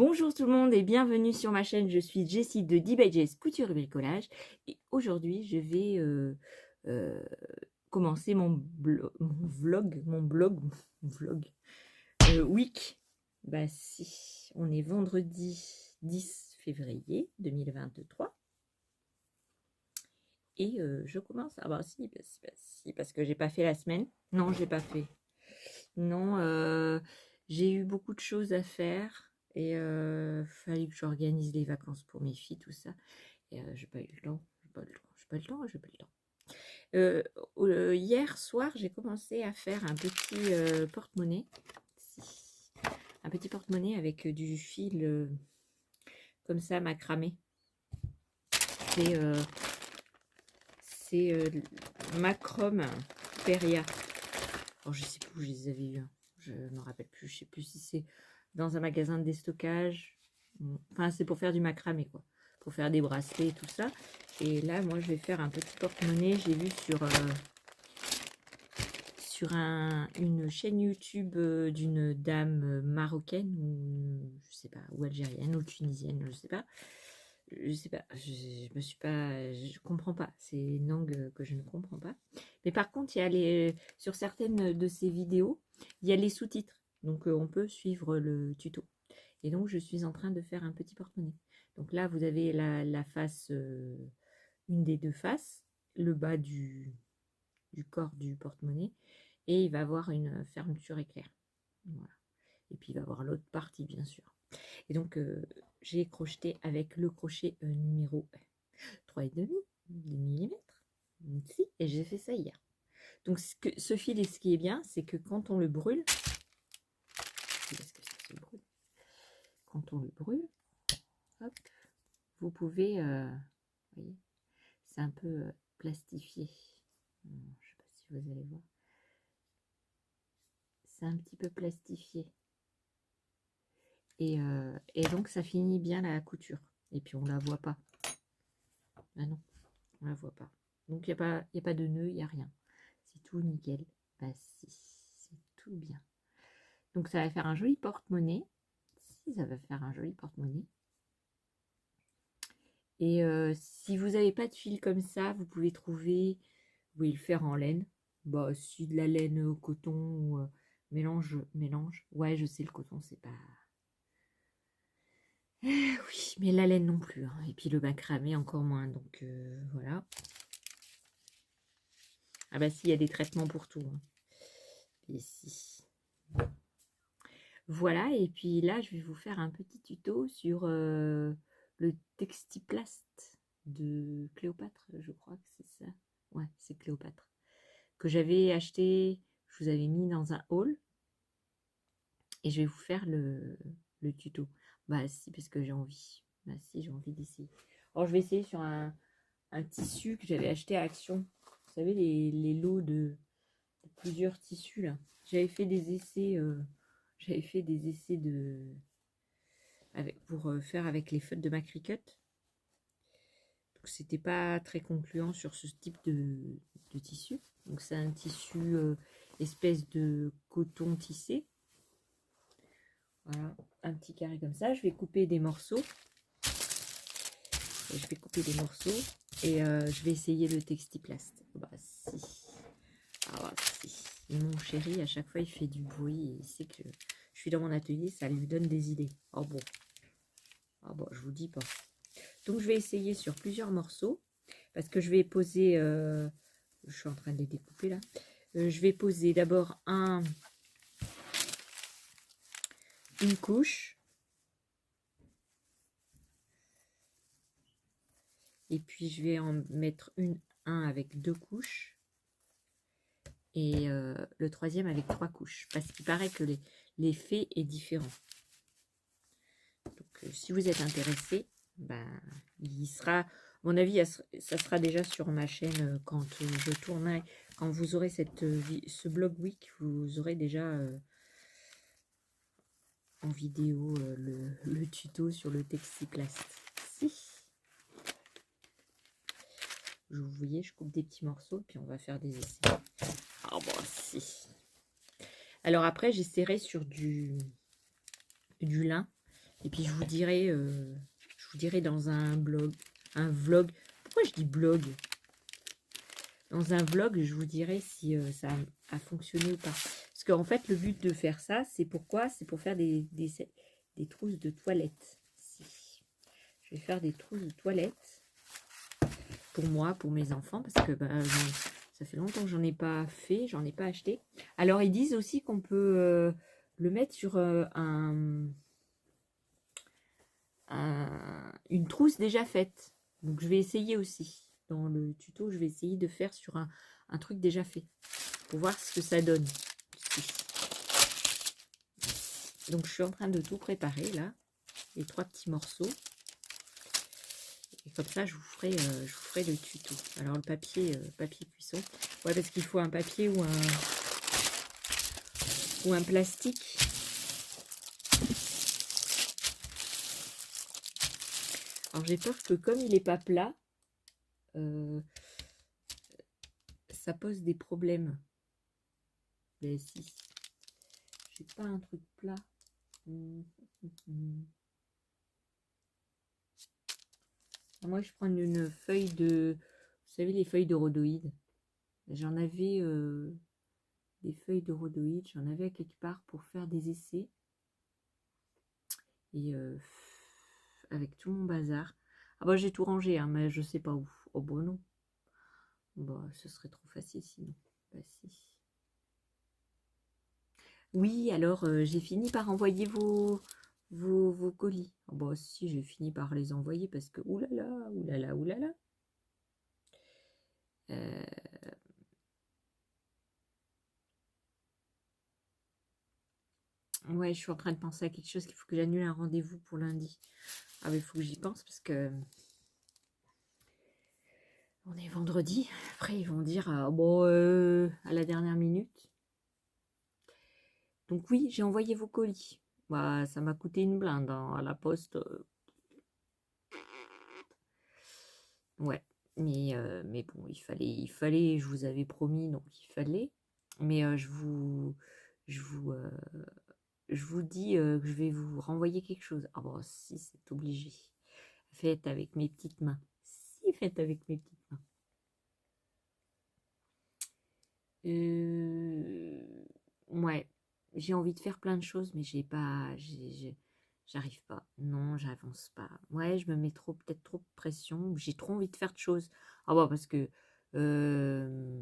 Bonjour tout le monde et bienvenue sur ma chaîne, je suis Jessie de D by Jess Couture et Bricolage et aujourd'hui je vais commencer mon vlog week. Bah si, on est vendredi 10 février 2023 et je commence, ah bah si, parce que j'ai pas fait la semaine, non j'ai pas fait, non j'ai eu beaucoup de choses à faire. Et fallait que j'organise les vacances pour mes filles, tout ça. Et j'ai pas eu le temps. J'ai pas le temps. Hier soir, j'ai commencé à faire un petit porte-monnaie. Un petit porte-monnaie avec du fil comme ça, macramé. C'est Macrom Peria. Alors, je sais plus où je les avais eus. Je ne me rappelle plus. Je sais plus si c'est dans un magasin de déstockage. Enfin, c'est pour faire du macramé, quoi. Pour faire des bracelets et tout ça. Et là, moi, je vais faire un petit porte-monnaie. J'ai vu sur une chaîne YouTube d'une dame marocaine, ou je sais pas, ou algérienne, ou tunisienne, je sais pas. Je me suis pas, je comprends pas. C'est une langue que je ne comprends pas. Mais par contre, il y a sur certaines de ces vidéos, il y a les sous-titres. Donc, on peut suivre le tuto. Et donc, je suis en train de faire un petit porte-monnaie. Donc là, vous avez la face, une des deux faces, le bas du corps du porte-monnaie, et il va avoir une fermeture éclair. Voilà. Et puis, il va avoir l'autre partie, bien sûr. Et donc, j'ai crocheté avec le crochet numéro 3,5 mm. Si, et j'ai fait ça hier. Donc, ce fil, ce qui est bien, c'est que quand on le brûle, quand on le brûle, hop, vous pouvez, vous voyez, c'est un peu plastifié. Je ne sais pas si vous allez voir. C'est un petit peu plastifié. Et donc, ça finit bien la couture. Et puis, on ne la voit pas. Ah non, on ne la voit pas. Donc, il n'y a pas de nœud, il n'y a rien. C'est tout nickel. Bah si, c'est tout bien. Donc, ça va faire un joli porte-monnaie. Si, ça va faire un joli porte-monnaie. Et si vous n'avez pas de fil comme ça, vous pouvez trouver, vous pouvez le faire en laine. Bah, si de la laine au coton ou mélange. Ouais, je sais, le coton, c'est pas... oui, mais la laine non plus. Hein. Et puis le macramé encore moins. Donc voilà. Ah bah si, il y a des traitements pour tout. Hein. Ici. Voilà, et puis là, je vais vous faire un petit tuto sur le Textiplast de Cléopâtre, je crois que c'est ça. Ouais, c'est Cléopâtre. Que j'avais acheté, je vous avais mis dans un haul. Et je vais vous faire le tuto. Bah si, parce que j'ai envie. Bah si, j'ai envie d'essayer. Alors, je vais essayer sur un tissu que j'avais acheté à Action. Vous savez, les lots de plusieurs tissus, là. J'avais fait des essais... pour faire avec les feutres de Macricut. Donc c'était pas très concluant sur ce type de tissu. Donc c'est un tissu espèce de coton tissé. Voilà, un petit carré comme ça. Je vais couper des morceaux. Je vais essayer le Textiplast. Bah si. Ah bah si. Et mon chéri, à chaque fois, il fait du bruit. Il sait que je suis dans mon atelier, ça lui donne des idées. Oh bon. Ah bon, je vous dis pas. Donc, je vais essayer sur plusieurs morceaux. Parce que je vais poser... je suis en train de les découper là. Je vais poser d'abord une couche. Et puis, je vais en mettre un avec 2 couches. Et le troisième avec 3 couches. Parce qu'il paraît que l'effet est différent. Donc, si vous êtes intéressé, ben, il sera... À mon avis, ça sera déjà sur ma chaîne quand je tournerai. Quand vous aurez ce blog week, vous aurez déjà en vidéo le tuto sur le Textiplast. Si. Vous voyez, je coupe des petits morceaux, puis on va faire des essais. Ah bon, si. Alors après, j'essaierai sur du lin, Et puis je vous dirai dans un blog, un vlog. Pourquoi je dis blog? Dans un vlog, je vous dirai si ça a fonctionné ou pas. Parce qu'en fait, le but de faire ça, c'est pourquoi? C'est pour faire des trousses de toilettes. Je vais faire des trousses de toilettes pour moi, pour mes enfants, parce que ça fait longtemps que j'en ai pas fait, j'en ai pas acheté. Alors, ils disent aussi qu'on peut le mettre sur une trousse déjà faite. Donc, je vais essayer aussi. Dans le tuto, je vais essayer de faire sur un truc déjà fait pour voir ce que ça donne. Donc, je suis en train de tout préparer là, les 3 petits morceaux. Et comme ça, je vous ferai le tuto. Alors, le papier cuisson. Ouais, parce qu'il faut un papier ou un plastique. Alors, j'ai peur que comme il n'est pas plat, ça pose des problèmes. Mais si, j'ai pas un truc plat. Moi, je prends une feuille de... Vous savez, les feuilles de rhodoïde. J'en avais des feuilles de rhodoïde. J'en avais quelque part pour faire des essais. Et avec tout mon bazar. Ah bah j'ai tout rangé, hein, mais je sais pas où. Oh bon non. Bah ce serait trop facile sinon. Bah si. Oui, alors j'ai fini par envoyer vos colis. Oh, bah si, j'ai fini par les envoyer parce que oulala, oulala, oulala. Ouais, je suis en train de penser à quelque chose qu'il faut que j'annule un rendez-vous pour lundi. Ah mais il faut que j'y pense parce que on est vendredi. Après ils vont dire bon à la dernière minute. Donc oui, j'ai envoyé vos colis. Bah, ça m'a coûté une blinde hein, à la poste. Ouais, mais bon, il fallait, je vous avais promis, donc il fallait. Mais je vous dis que je vais vous renvoyer quelque chose. Ah bon, si, c'est obligé. Faites avec mes petites mains. Si, faites avec mes petites mains. Ouais, j'ai envie de faire plein de choses, mais j'arrive pas. Non, j'avance pas. Ouais, je me mets peut-être trop de pression. J'ai trop envie de faire de choses. Ah bon, parce que je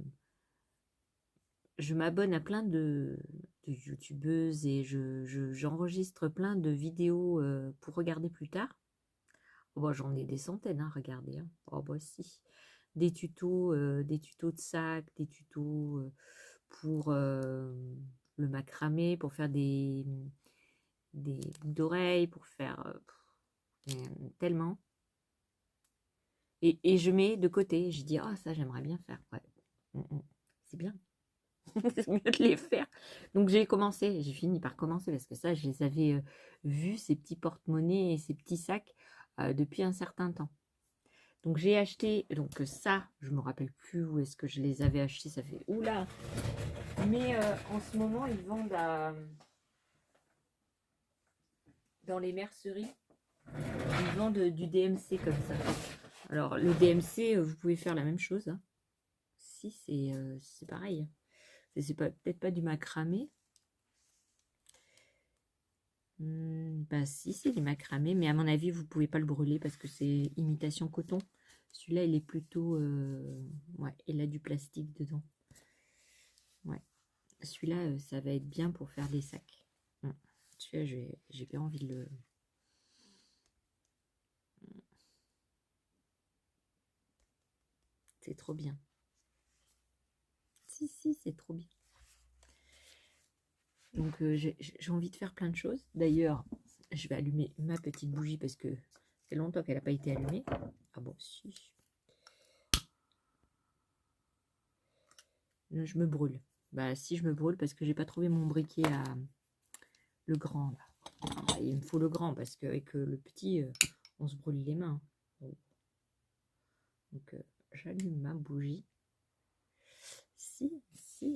m'abonne à plein de youtubeuses et j'enregistre plein de vidéos pour regarder plus tard. Oh, bah, j'en ai des centaines, hein, regardez. Hein. Oh, bah si. Des tutos de sac, des tutos pour le macramé, pour faire des boucles d'oreilles, pour faire tellement. Et je mets de côté. Je dis, ah, ça, j'aimerais bien faire. Ouais. C'est bien. C'est mieux de les faire. Donc, j'ai fini par commencer parce que ça, je les avais vus, ces petits porte-monnaies et ces petits sacs, depuis un certain temps. Donc j'ai acheté, donc ça, je me rappelle plus où est-ce que je les avais achetés, ça fait oula. Mais en ce moment, ils vendent dans les merceries, ils vendent du DMC comme ça. Alors le DMC, vous pouvez faire la même chose. Hein. Si, c'est pareil. C'est peut-être pas du macramé. Bah si, c'est du macramé, mais à mon avis, vous pouvez pas le brûler parce que c'est imitation coton. Celui-là, il est plutôt... ouais, il a du plastique dedans. Ouais. Celui-là, ça va être bien pour faire des sacs. Celui-là, j'ai bien envie de le... C'est trop bien. Si, c'est trop bien. Donc, j'ai envie de faire plein de choses. D'ailleurs, je vais allumer ma petite bougie parce que ça fait longtemps qu'elle n'a pas été allumée. Ah bon, si. Je me brûle. Bah si, je me brûle parce que j'ai pas trouvé mon briquet le grand là. Ah, il me faut le grand parce qu'avec le petit, on se brûle les mains. Donc j'allume ma bougie. Si,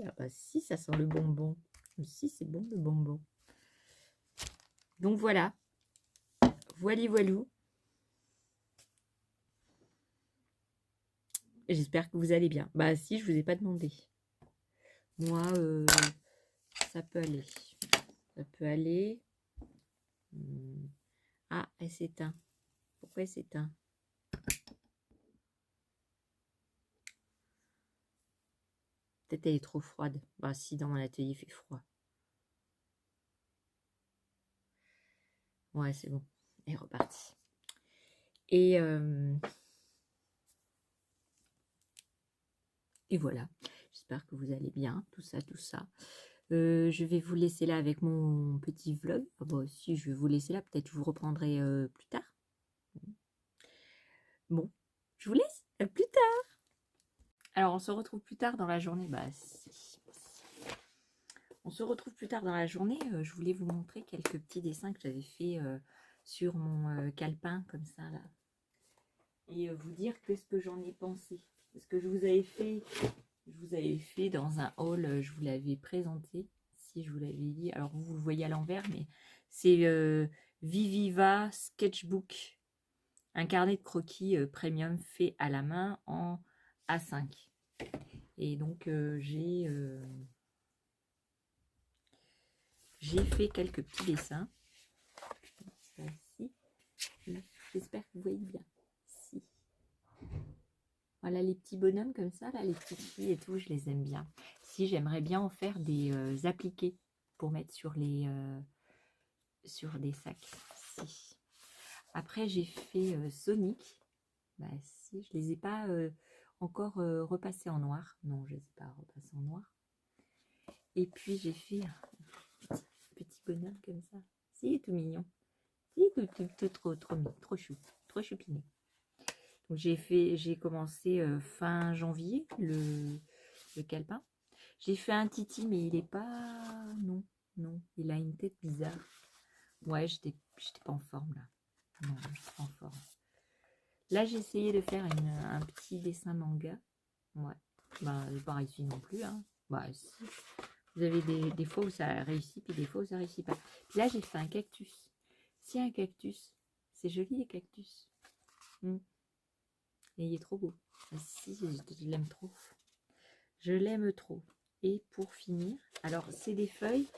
ah bah si, ça sent le bonbon. Si, c'est bon le bonbon. Donc voilà. Voili voilou. J'espère que vous allez bien. Bah si, je vous ai pas demandé. Moi, ça peut aller. Ça peut aller. Ah, elle s'éteint. Pourquoi elle s'éteint? Peut-être elle est trop froide. Bah si, dans mon atelier, il fait froid. Ouais, c'est bon. Elle est repartie. Et voilà. J'espère que vous allez bien. Tout ça, tout ça. Je vais vous laisser là avec mon petit vlog. Ah bon, si, je vais vous laisser là. Peut-être je vous reprendrai plus tard. Bon, je vous laisse. À plus tard. Alors, on se retrouve plus tard dans la journée. Bah, si. On se retrouve plus tard dans la journée. Je voulais vous montrer quelques petits dessins que j'avais fait sur mon calepin, comme ça, là. Et vous dire qu'est-ce que j'en ai pensé. Parce que je vous avais fait dans un haul, je vous l'avais présenté, si je vous l'avais dit. Alors, vous le voyez à l'envers, mais c'est Viviva Sketchbook. Un carnet de croquis premium fait à la main en A5. Et donc, j'ai fait quelques petits dessins. Ça ici. J'espère que vous voyez bien. Si. Voilà les petits bonhommes comme ça, là, les petites filles et tout, je les aime bien. Si, j'aimerais bien en faire des appliqués pour mettre sur des sacs. Si. Après, j'ai fait Sonic. Bah si, je les ai pas encore repassés en noir. Non, je les ai pas repassés en noir. Et puis, j'ai fait un petit bonhomme comme ça. Si, tout mignon. Si, tout trop chou. Trop choupiné. Donc, j'ai commencé fin janvier, le calepin. J'ai fait un titi, mais il est pas... Non, non, il a une tête bizarre. Ouais, j'étais pas en forme, là. Non, j'étais pas en forme. Là, j'ai essayé de faire un petit dessin manga. Ouais. Bah, j'ai pas réussi non plus, hein. Bah, si. Vous avez des fois où ça réussit, puis des fois où ça réussit pas. Puis là, j'ai fait un cactus. Si, un cactus. C'est joli, les cactus. Et il est trop beau. Ah, si, je l'aime trop. Je l'aime trop. Et pour finir, alors, c'est des feuilles,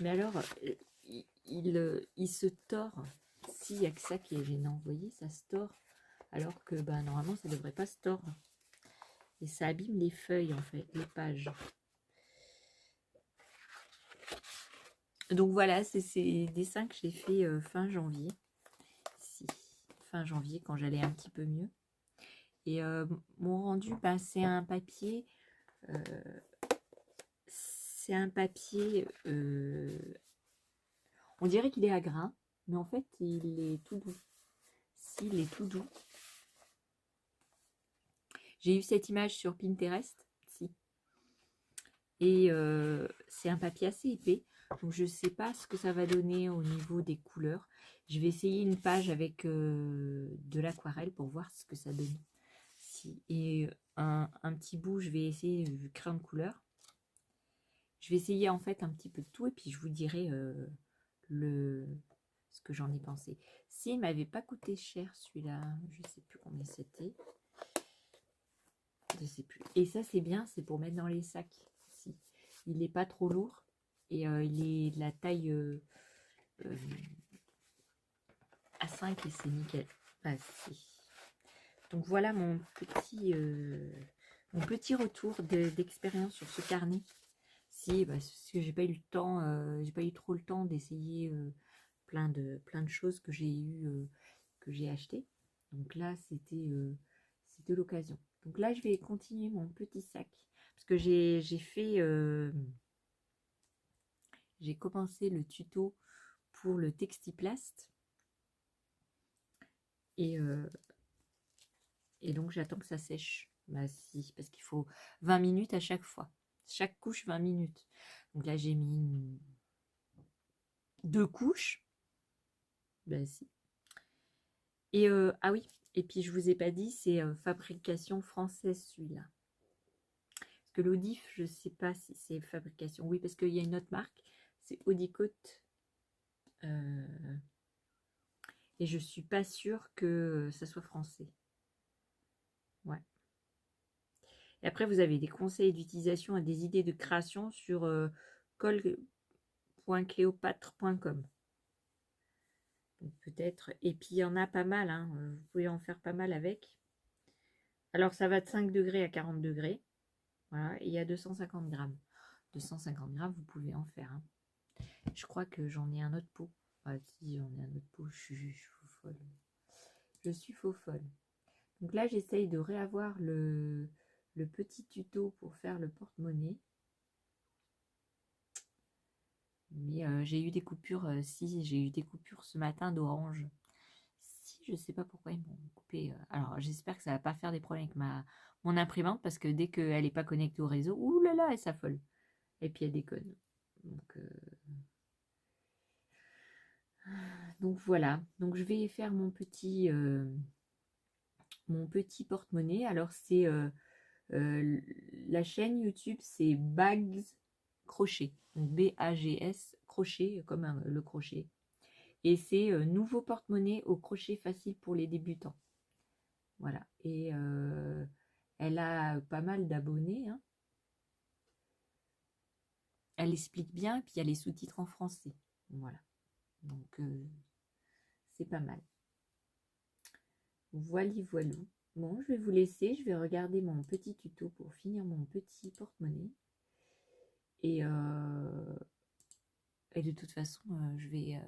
mais alors, il se tord. Si, il n'y a que ça qui est gênant. Vous voyez, ça se tord. Alors que, ben, normalement, ça ne devrait pas se tordre. Et ça abîme les feuilles, en fait, les pages. Donc voilà, c'est ces dessins que j'ai fait fin janvier. Ici, fin janvier, quand j'allais un petit peu mieux. Et mon rendu, ben, c'est un papier... c'est un papier... on dirait qu'il est à grains, mais en fait, il est tout doux. S'il est tout doux. J'ai eu cette image sur Pinterest. Si. Et c'est un papier assez épais. Donc je ne sais pas ce que ça va donner au niveau des couleurs. Je vais essayer une page avec de l'aquarelle pour voir ce que ça donne. Si. Et un petit bout, je vais essayer du crayon de couleur. Je vais essayer en fait un petit peu de tout et puis je vous dirai ce que j'en ai pensé. S'il ne m'avait pas coûté cher celui-là, je ne sais plus combien c'était. Je sais plus. Et ça c'est bien, c'est pour mettre dans les sacs. Si. Il n'est pas trop lourd et il est de la taille A5 et c'est nickel. Ah, si. Donc voilà mon petit retour d'expérience sur ce carnet. Si, parce que j'ai pas eu le temps, j'ai pas eu trop le temps d'essayer plein de choses que j'ai achetées. Donc là, c'était l'occasion. Donc là, je vais continuer mon petit sac parce que j'ai commencé le tuto pour le Textiplast et donc j'attends que ça sèche. Bah si, parce qu'il faut 20 minutes à chaque fois. Chaque couche 20 minutes. Donc là, j'ai mis 2 couches. Ben si. Et ah oui, et puis je vous ai pas dit, c'est fabrication française celui-là. Parce que l'Audif, je sais pas si c'est fabrication. Oui, parce qu'il y a une autre marque, c'est Audicote. Et je suis pas sûre que ça soit français. Ouais. Et après, vous avez des conseils d'utilisation et des idées de création sur col.cléopâtre.com. Peut-être. Et puis, il y en a pas mal. Hein. Vous pouvez en faire pas mal avec. Alors, ça va de 5 degrés à 40 degrés. Voilà. Et il y a 250 grammes. 250 grammes, vous pouvez en faire. Hein. Je crois que j'en ai un autre pot. Ah, si, j'en ai un autre pot. Je suis faux folle. Je suis faux folle. Donc là, j'essaye de réavoir le petit tuto pour faire le porte-monnaie. Mais j'ai eu des coupures, si j'ai eu des coupures ce matin d'orange. Si, je sais pas pourquoi ils m'ont coupé. Alors j'espère que ça va pas faire des problèmes avec mon imprimante parce que dès qu'elle n'est pas connectée au réseau, ouh là là, elle s'affole. Et puis elle déconne. Donc voilà. Donc je vais faire mon petit porte-monnaie. Alors c'est la chaîne YouTube, c'est Bags Crochet. Donc B-A-G-S crochet comme le crochet. Et c'est nouveau porte-monnaie au crochet facile pour les débutants. Voilà. Et elle a pas mal d'abonnés. Hein. Elle explique bien, et puis il y a les sous-titres en français. Voilà. Donc c'est pas mal. Voily voilou. Bon, je vais vous laisser. Je vais regarder mon petit tuto pour finir mon petit porte-monnaie. Et de toute façon, je vais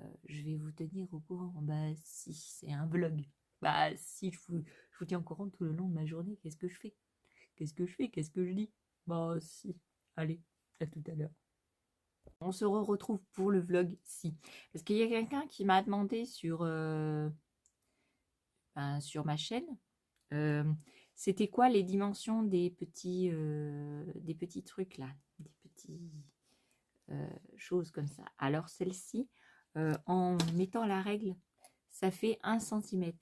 vous tenir au courant. Bah si, c'est un vlog. Bah si, je vous tiens au courant tout le long de ma journée. Qu'est-ce que je fais? Qu'est-ce que je fais? Qu'est-ce que je dis? Bah si. Allez, à tout à l'heure. On se retrouve pour le vlog si. Parce qu'il y a quelqu'un qui m'a demandé sur ma chaîne, c'était quoi les dimensions des petits trucs là, des petits choses comme ça. Alors celle-ci, en mettant la règle, ça fait 1 cm.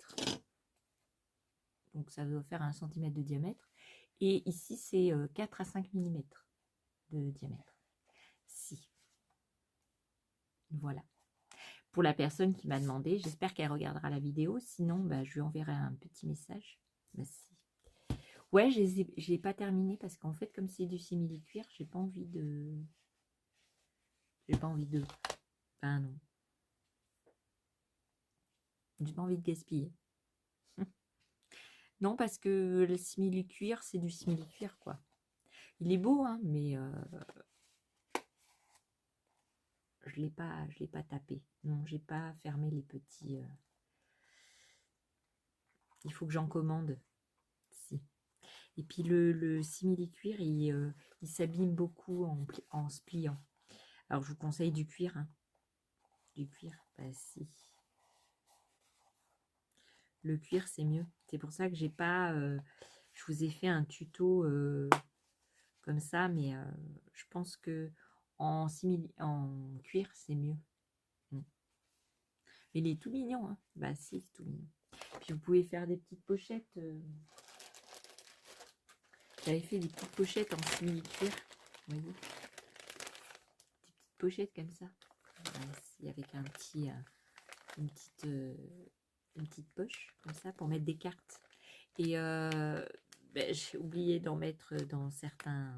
Donc ça doit faire 1 cm de diamètre. Et ici, c'est 4 à 5 mm de diamètre. Si. Voilà. Pour la personne qui m'a demandé, j'espère qu'elle regardera la vidéo. Sinon, bah, je lui enverrai un petit message. Merci. Ouais, je n'ai pas terminé parce qu'en fait, comme c'est du simili-cuir, j'ai pas envie de... Ben non. J'ai pas envie de gaspiller. Non, parce que le simili-cuir, c'est du simili-cuir, quoi. Il est beau, hein, mais je l'ai pas tapé. Non, j'ai pas fermé les petits... Il faut que j'en commande. Si. Et puis le simili-cuir, il s'abîme beaucoup en se pliant. Alors, je vous conseille du cuir. Hein. Du cuir, bah si. Le cuir, c'est mieux. C'est pour ça que j'ai pas... je vous ai fait un tuto comme ça, mais je pense que en cuir, c'est mieux. Mais il est tout mignon. Hein. Bah si, c'est tout mignon. Puis vous pouvez faire des petites pochettes. J'avais fait des petites pochettes en simili-cuir. Vous voyez, des petites pochettes comme ça. Avec un petit, une petite poche comme ça pour mettre des cartes. Et j'ai oublié d'en mettre dans certains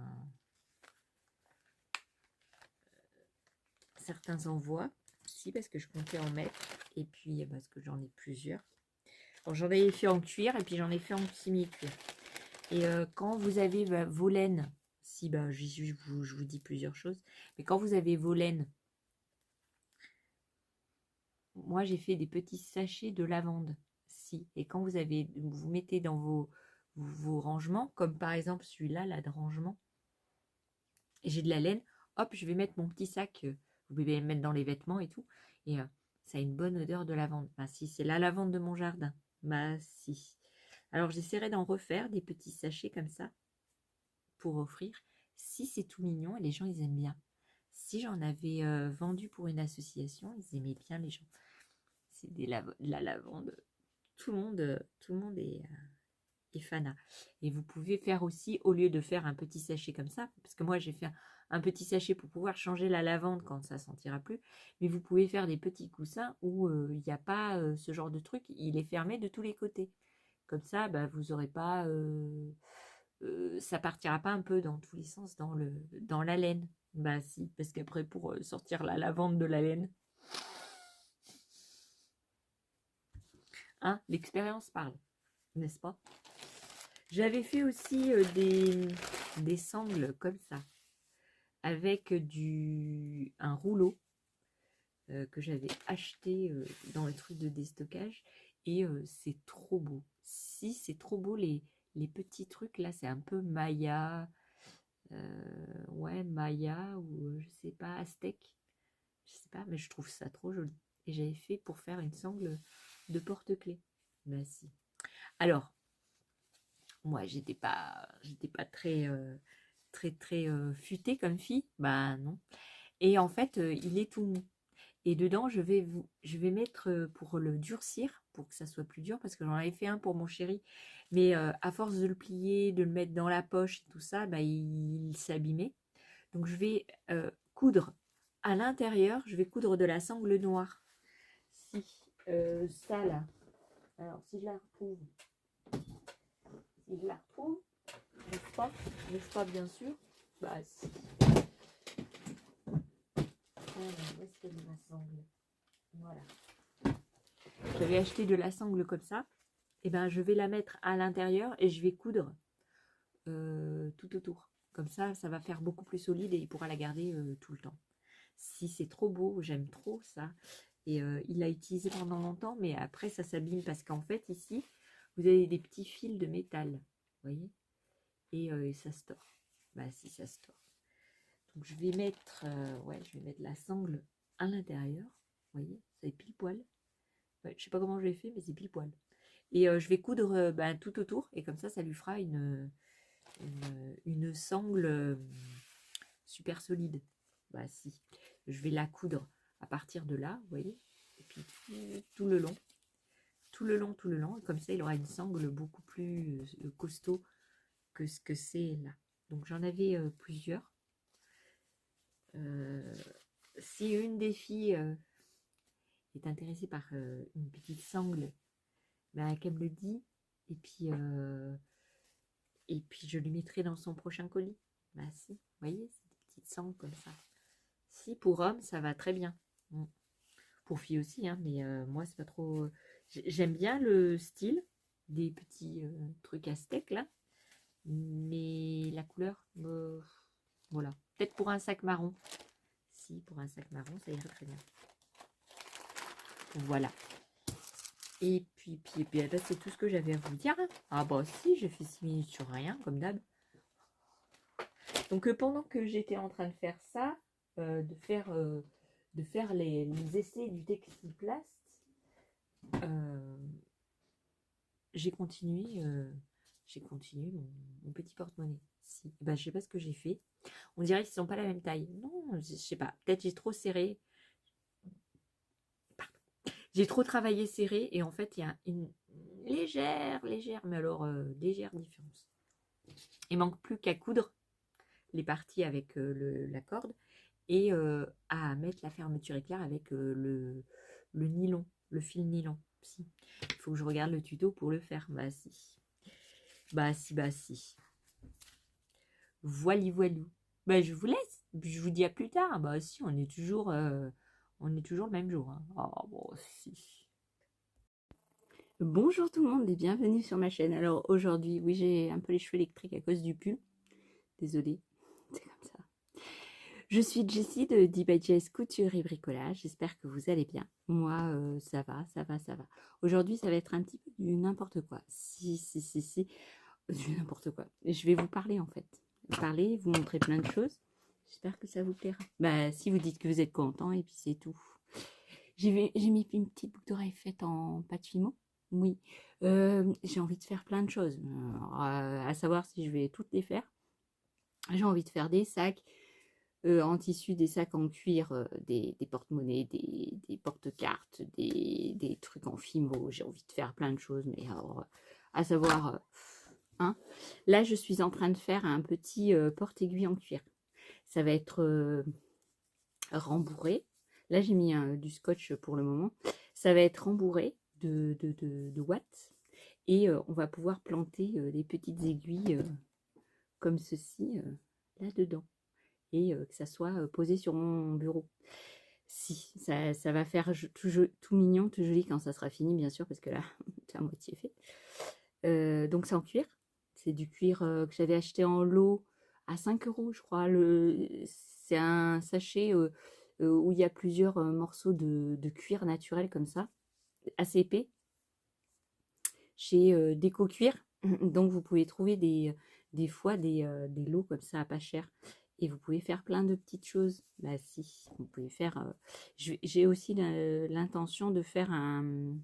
envois. Si, parce que je comptais en mettre. Et puis, parce que j'en ai plusieurs. Alors, j'en ai fait en cuir et puis j'en ai fait en simili-cuir. Et quand vous avez vos laines, si, je vous dis plusieurs choses, mais quand vous avez vos laines, moi j'ai fait des petits sachets de lavande, si, et quand vous mettez dans vos rangements, comme par exemple celui-là, là de rangement, et j'ai de la laine, hop, je vais mettre mon petit sac, vous pouvez le mettre dans les vêtements et tout, et ça a une bonne odeur de lavande. Bah si, c'est la lavande de mon jardin, bah si. Alors j'essaierai d'en refaire des petits sachets comme ça, pour offrir, si c'est tout mignon, et les gens ils aiment bien. Si j'en avais vendu pour une association, ils aimaient bien les gens. C'est de la lavande. Tout le monde est et Fana. Et vous pouvez faire aussi, au lieu de faire un petit sachet comme ça, parce que moi j'ai fait un petit sachet pour pouvoir changer la lavande quand ça sentira plus, mais vous pouvez faire des petits coussins où il n'y a pas ce genre de truc, il est fermé de tous les côtés. Comme ça, bah, vous n'aurez pas, ça partira pas un peu dans tous les sens dans la laine. Bah si, parce qu'après pour sortir la lavande de la laine, hein, l'expérience parle, n'est-ce pas? J'avais fait aussi des sangles comme ça, avec un rouleau que j'avais acheté dans le truc de déstockage, et c'est trop beau. Si, c'est trop beau, les petits trucs là, c'est un peu Maya, ouais, Maya, ou je sais pas, Aztèque, je sais pas, mais je trouve ça trop joli. Et j'avais fait pour faire une sangle de porte-clés. Ben si. Alors, moi, j'étais pas très futée comme fille, bah non. Et en fait, il est tout mou. Et dedans, je vais mettre pour le durcir, pour que ça soit plus dur, parce que j'en avais fait un pour mon chéri, mais à force de le plier, de le mettre dans la poche et tout ça, bah, il s'abîmait. Donc je vais coudre à l'intérieur, je vais coudre de la sangle noire. Si ça là, alors si je la retrouve, n'est-ce pas bien sûr, bah si. Alors, où est-ce qu'elle est ma sangle? Voilà. J'avais acheté de la sangle comme ça. Et ben je vais la mettre à l'intérieur et je vais coudre tout autour. Comme ça va faire beaucoup plus solide et il pourra la garder tout le temps. Si c'est trop beau, j'aime trop ça. Et il l'a utilisé pendant longtemps, mais après ça s'abîme parce qu'en fait ici, vous avez des petits fils de métal. Vous voyez? Et ça se tord. Bah si, ça se tord. Donc je vais mettre, je vais mettre la sangle à l'intérieur. Vous voyez? C'est pile poil. Ouais, je sais pas comment je l'ai fait, mais c'est pile poil. Et je vais coudre tout autour. Et comme ça lui fera une sangle super solide. Bah si. Je vais la coudre à partir de là, vous voyez. Et puis tout le long. Tout le long, tout le long. Et comme ça, il aura une sangle beaucoup plus costaud que ce que c'est là. Donc j'en avais plusieurs. Si une des filles est intéressée par une petite sangle, bah, qu'elle me le dit. Et puis je lui mettrai dans son prochain colis. Bah si, vous voyez, c'est des petites sangles comme ça. Si, pour homme, ça va très bien. Pour fille aussi, hein, mais moi, c'est pas trop... J'aime bien le style des petits trucs aztèques, là. Mais la couleur, voilà. Peut-être pour un sac marron. Si, pour un sac marron, ça irait très bien. Voilà. Et puis là, c'est tout ce que j'avais à vous dire. Ah bah si, j'ai fait 6 minutes sur rien, comme d'hab. Donc pendant que j'étais en train de faire ça, de faire les essais du Textiplast, j'ai continué mon petit porte-monnaie. Si. Ben, je sais pas ce que j'ai fait. On dirait qu'ils sont pas la même taille. Non, je sais pas. Peut-être j'ai trop serré. Pardon. J'ai trop travaillé serré et en fait il y a une légère, mais alors légère différence. Il manque plus qu'à coudre les parties avec la corde et à mettre la fermeture éclair avec le nylon, le fil nylon. Si. Il faut que je regarde le tuto pour le faire. Bah si. Bah si. Voilou. Bah je vous laisse. Je vous dis à plus tard. Bah si, on est toujours le même jour. Hein. Oh bon si. Bonjour tout le monde et bienvenue sur ma chaîne. Alors aujourd'hui, oui, j'ai un peu les cheveux électriques à cause du pull. Désolée, c'est comme ça. Je suis Jessie de D-by-Jess Couture et Bricolage. J'espère que vous allez bien. Moi, ça va. Aujourd'hui, ça va être un petit peu du n'importe quoi. Si. Du n'importe quoi. Je vais vous parler en fait. Vous montrer plein de choses. J'espère que ça vous plaira. Bah, si vous dites que vous êtes content et puis c'est tout. J'ai mis une petite boucle d'oreille faite en pâte fimo. Oui. J'ai envie de faire plein de choses. À savoir si je vais toutes les faire. J'ai envie de faire des sacs en tissu, des sacs en cuir, des porte-monnaies, des porte-cartes, des trucs en fimo. J'ai envie de faire plein de choses. Mais alors, à savoir... hein. Là, je suis en train de faire un petit porte-aiguille en cuir. Ça va être rembourré. Là, j'ai mis du scotch pour le moment. Ça va être rembourré de watts. Et on va pouvoir planter des petites aiguilles comme ceci là-dedans. Et que ça soit posé sur mon bureau. Si, ça va faire tout mignon, tout joli quand ça sera fini, bien sûr, parce que là, c'est à moitié fait. Donc c'est en cuir. C'est du cuir que j'avais acheté en lot à 5 euros, je crois. C'est un sachet où il y a plusieurs morceaux de cuir naturel comme ça, assez épais, chez Déco Cuir. Donc vous pouvez trouver des fois des lots comme ça à pas cher. Et vous pouvez faire plein de petites choses. Bah si, vous pouvez faire... j'ai aussi l'intention de faire un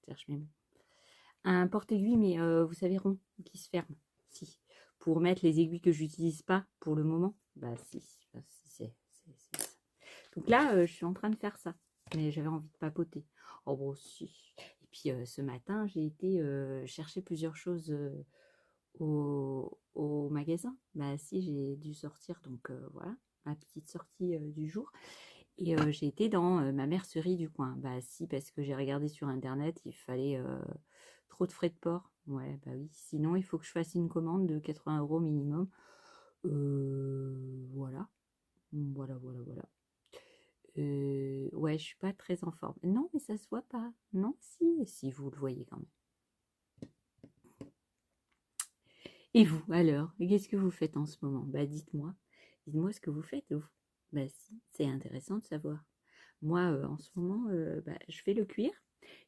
cherche mes mots. Un porte-aiguille, mais vous savez, rond, qui se ferme. Si. Pour mettre les aiguilles que j'utilise pas pour le moment. Bah si, c'est ça. Donc là, je suis en train de faire ça. Mais j'avais envie de papoter. Oh bon, si. Et puis ce matin, j'ai été chercher plusieurs choses au magasin. Bah si, j'ai dû sortir. Donc voilà, ma petite sortie du jour. Et j'ai été dans ma mercerie du coin. Bah si, parce que j'ai regardé sur internet, il fallait trop de frais de port. Ouais, bah oui. Sinon, il faut que je fasse une commande de 80 € minimum. Voilà. Voilà. Ouais, je suis pas très en forme. Non, mais ça se voit pas. Non, si vous le voyez quand même. Et vous, alors, qu'est-ce que vous faites en ce moment? Bah dites-moi. Dites-moi ce que vous faites, vous. Bah si, c'est intéressant de savoir. Moi, en ce moment, bah, je fais le cuir.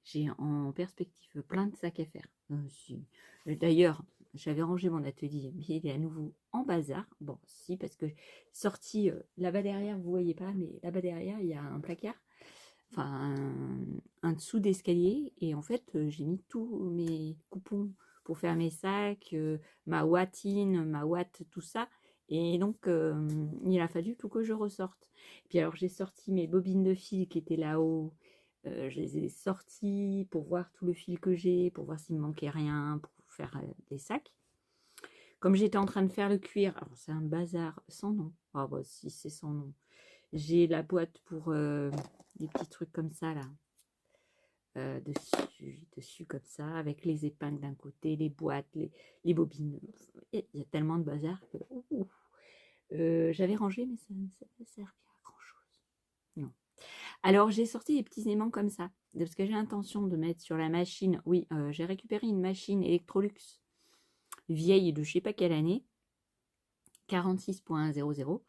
J'ai en perspective plein de sacs à faire. Si. D'ailleurs, j'avais rangé mon atelier, mais il est à nouveau en bazar. Bon, si, parce que sorti là-bas derrière, vous voyez pas, mais là-bas derrière, il y a un placard, enfin un dessous d'escalier. Et en fait, j'ai mis tous mes coupons pour faire mes sacs, ma wattine, ma watt, tout ça. Et donc, il a fallu tout que je ressorte. Puis alors, j'ai sorti mes bobines de fil qui étaient là-haut. Je les ai sorties pour voir tout le fil que j'ai, pour voir s'il me manquait rien, pour faire des sacs. Comme j'étais en train de faire le cuir, alors c'est un bazar sans nom. Ah bah si, c'est sans nom. J'ai la boîte pour des petits trucs comme ça, là. Dessus comme ça, avec les épingles d'un côté, les boîtes, les bobines. Il y a tellement de bazar que... j'avais rangé, mais ça ne sert à grand chose. Non. Alors, j'ai sorti des petits aimants comme ça, parce que j'ai l'intention de mettre sur la machine. Oui, j'ai récupéré une machine Electrolux vieille de je sais pas quelle année, 46.00.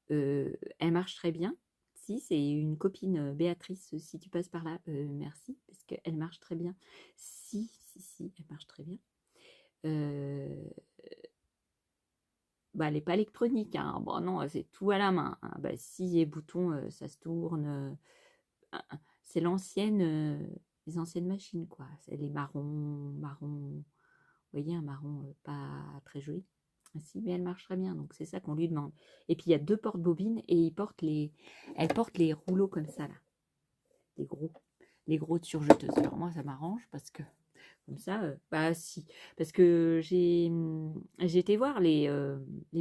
Elle marche très bien. Si, c'est une copine Béatrice, si tu passes par là, merci, parce qu'elle marche très bien. Si, elle marche très bien. Bah, elle n'est pas électronique, hein. Bon, non, c'est tout à la main, hein. Bah, si, les boutons, ça se tourne. C'est les anciennes machines, quoi. C'est les marrons. Vous voyez, un marron pas très joli. Si, mais elle marche très bien, donc c'est ça qu'on lui demande. Et puis il y a deux porte-bobines et elle porte les rouleaux comme ça, là. Les gros de surjeteuses. Alors moi, ça m'arrange parce que, comme ça, bah si. Parce que j'ai été voir les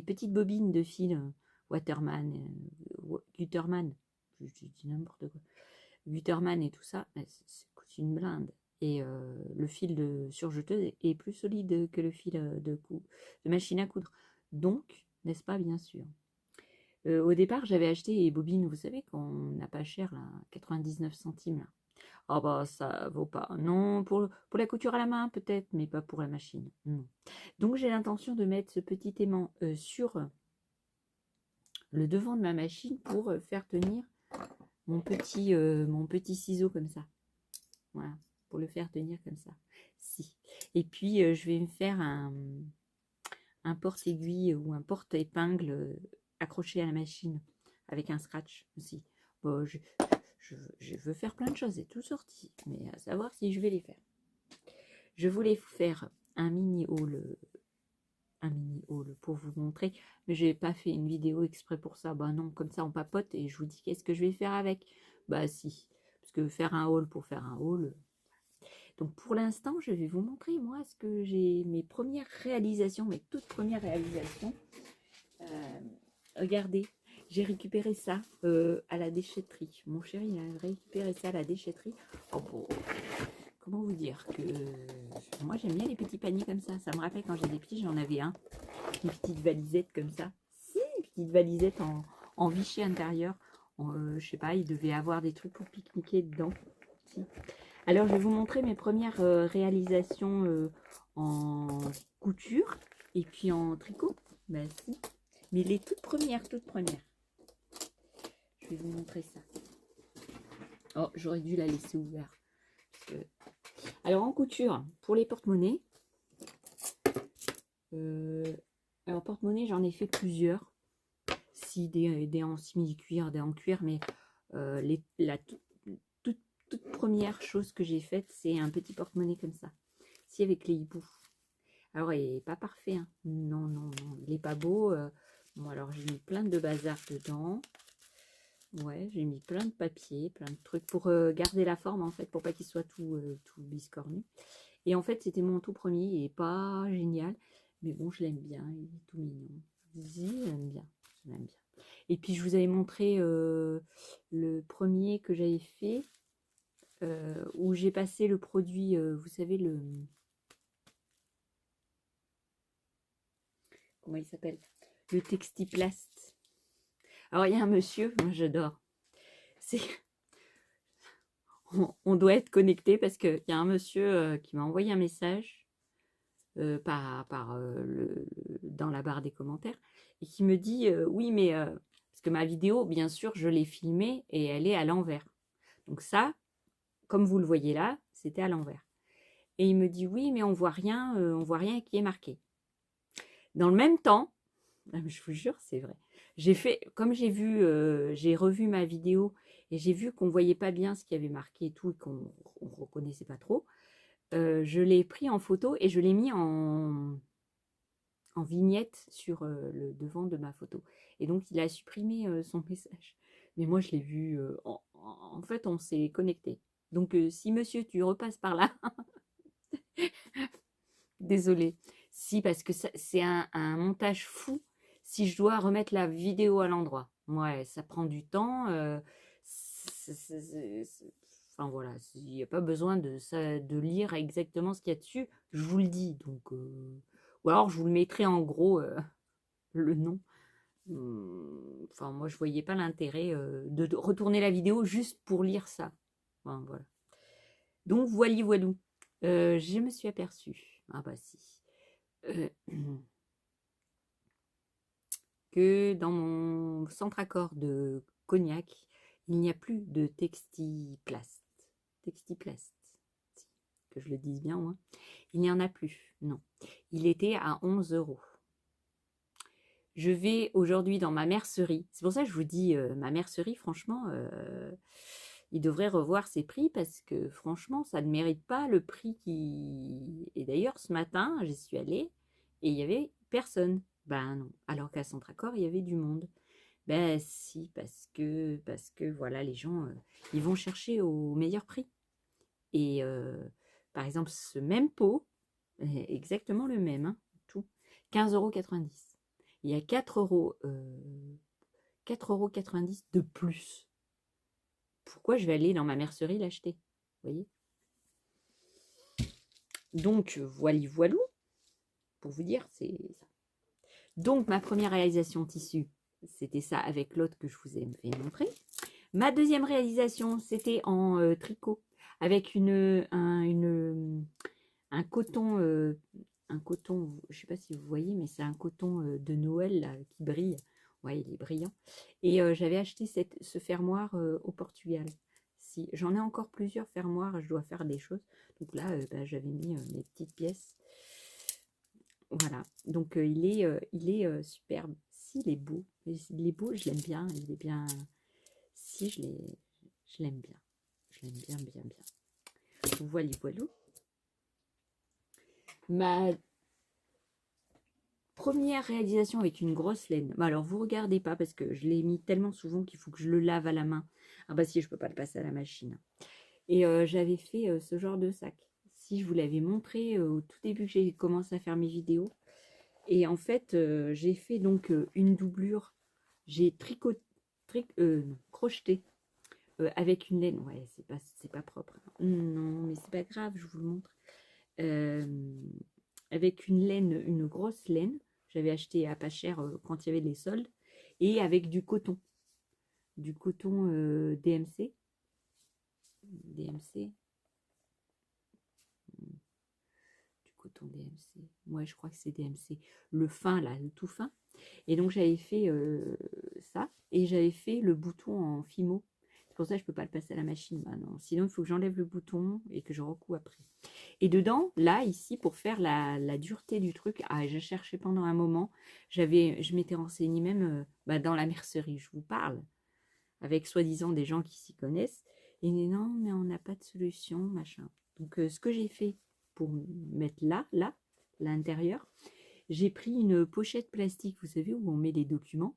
petites bobines de fil Waterman, Guterman, je dis n'importe quoi. Guterman et tout ça, ça coûte une blinde. Et le fil de surjeteuse est plus solide que le fil de machine à coudre. Donc, n'est-ce pas, bien sûr. Au départ, j'avais acheté les bobines, vous savez, qu'on n'a pas cher, là, 99 centimes. Là. Ah bah, ça vaut pas. Non, pour la couture à la main, peut-être, mais pas pour la machine. Non. Donc, j'ai l'intention de mettre ce petit aimant sur le devant de ma machine pour faire tenir mon petit ciseau comme ça. Voilà, pour le faire tenir comme ça. Si. Et puis, je vais me faire un porte-aiguille ou un porte-épingle accroché à la machine avec un scratch aussi. Bon, je veux faire plein de choses, c'est tout sorti, mais à savoir si je vais les faire. Je voulais vous faire un mini haul pour vous montrer, mais j'ai pas fait une vidéo exprès pour ça. Bah non, comme ça on papote et je vous dis qu'est-ce que je vais faire avec. Bah si, parce que faire un haul pour faire un haul, Donc pour l'instant, je vais vous montrer moi ce que j'ai, mes premières réalisations, mes toutes premières réalisations. Regardez, j'ai récupéré ça à la déchetterie. Mon chéri il a récupéré ça à la déchetterie. Oh, bon, comment vous dire que moi j'aime bien les petits paniers comme ça. Ça me rappelle quand j'étais petite, j'en avais un, une petite valisette comme ça. Si, une petite valisette en Vichy intérieur. Je sais pas, il devait avoir des trucs pour pique-niquer dedans. Si. Alors je vais vous montrer mes premières réalisations en couture et puis en tricot. Ben si. Mais les toutes premières, toutes premières. Je vais vous montrer ça. Oh, j'aurais dû la laisser ouverte. Alors en couture, pour les porte-monnaies, alors porte-monnaie, j'en ai fait plusieurs. Si, des en simili-cuir, des en cuir, mais la toute première chose que j'ai faite, c'est un petit porte-monnaie comme ça. Si, avec les hiboux. Alors, il n'est pas parfait, hein. Non, non, non, il n'est pas beau. Bon, alors j'ai mis plein de bazar dedans. Ouais, j'ai mis plein de papier, plein de trucs pour garder la forme, en fait, pour pas qu'il soit tout biscornu. Et en fait, c'était mon tout premier, il n'est pas génial, mais bon, je l'aime bien, il est tout mignon. J'aime bien, je l'aime bien. Et puis, je vous avais montré le premier que j'avais fait, où j'ai passé le produit, vous savez, comment il s'appelle? Le Textiplast. Alors, il y a un monsieur, moi j'adore, c'est... On doit être connecté parce qu'il y a un monsieur qui m'a envoyé un message dans la barre des commentaires et qui me dit oui mais parce que ma vidéo bien sûr je l'ai filmée et elle est à l'envers, donc ça comme vous le voyez là c'était à l'envers, et il me dit oui mais on voit rien qui est marqué. Dans le même temps, je vous jure c'est vrai, j'ai fait comme j'ai revu ma vidéo et j'ai vu qu'on voyait pas bien ce qui avait marqué et tout, et qu'on reconnaissait pas trop. Je l'ai pris en photo et je l'ai mis en vignette sur le devant de ma photo. Et donc, il a supprimé son message. Mais moi, je l'ai vu. En fait, on s'est connecté. Donc, si monsieur, tu repasses par là, désolé. Si, parce que c'est un montage fou. Si je dois remettre la vidéo à l'endroit. Ouais, ça prend du temps. Enfin voilà, il n'y a pas besoin de lire exactement ce qu'il y a dessus. Je vous le dis. Donc, ou alors, je vous le mettrai en gros, le nom. Enfin, moi, je voyais pas l'intérêt de retourner la vidéo juste pour lire ça. Enfin, voilà. Donc, voilou. Je me suis aperçue. Ah bah si. Que dans mon centre accord de Cognac, il n'y a plus de Textiplast. Textiplast. Que je le dise bien, moi. Il n'y en a plus, non. Il était à 11 €. Je vais aujourd'hui dans ma mercerie. C'est pour ça que je vous dis, ma mercerie, franchement, il devrait revoir ses prix parce que franchement, ça ne mérite pas le prix qui... Et d'ailleurs, ce matin, j'y suis allée et il n'y avait personne. Ben non. Alors qu'à Centracor, il y avait du monde. Ben si, parce que voilà, les gens, ils vont chercher au meilleur prix. Et par exemple, ce même pot, exactement le même, hein, tout, 15,90 €. Il y a 4,90 € de plus. Pourquoi je vais aller dans ma mercerie l'acheter? Vous voyez? Donc, voilou, pour vous dire, c'est ça. Donc, ma première réalisation tissu, c'était ça avec l'autre que je vous ai fait montrer. Ma deuxième réalisation, c'était en tricot, avec un coton, je ne sais pas si vous voyez, mais c'est un coton de Noël là, qui brille. Ouais, il est brillant. Et j'avais acheté ce fermoir au Portugal. Si, j'en ai encore plusieurs fermoirs, je dois faire des choses. Donc là, j'avais mis mes petites pièces. Voilà. Donc il est superbe. Si, il est beau. Il est beau, je l'aime bien. Il est bien. Si, je l'aime bien. Je l'aime bien, bien, bien. Voilou. Ma première réalisation avec une grosse laine. Alors, vous regardez pas parce que je l'ai mis tellement souvent qu'il faut que je le lave à la main. Ah bah si, je peux pas le passer à la machine. Et j'avais fait ce genre de sac. si je vous l'avais montré au tout début que j'ai commencé à faire mes vidéos. Et en fait, j'ai fait donc une doublure. J'ai crocheté avec une laine. Ouais, c'est pas propre. Non, mais c'est pas grave, je vous le montre. Euh, avec une laine, une grosse laine. J'avais acheté à pas cher quand il y avait des soldes. Et avec du coton. Du coton DMC. DMC. Du coton DMC. Ouais, je crois que c'est DMC. Le fin, là, le tout fin. Et donc, j'avais fait ça. Et j'avais fait le bouton en fimo. C'est pour ça que je ne peux pas le passer à la machine maintenant. Sinon, il faut que j'enlève le bouton et que je recoue après. Et dedans, là, ici, pour faire la dureté du truc, je cherchais pendant un moment. Je m'étais renseignée même dans la mercerie, je vous parle, avec soi-disant des gens qui s'y connaissent. Et non, mais on n'a pas de solution, machin. Donc, ce que j'ai fait pour mettre là, l'intérieur, j'ai pris une pochette plastique, vous savez, où on met les documents,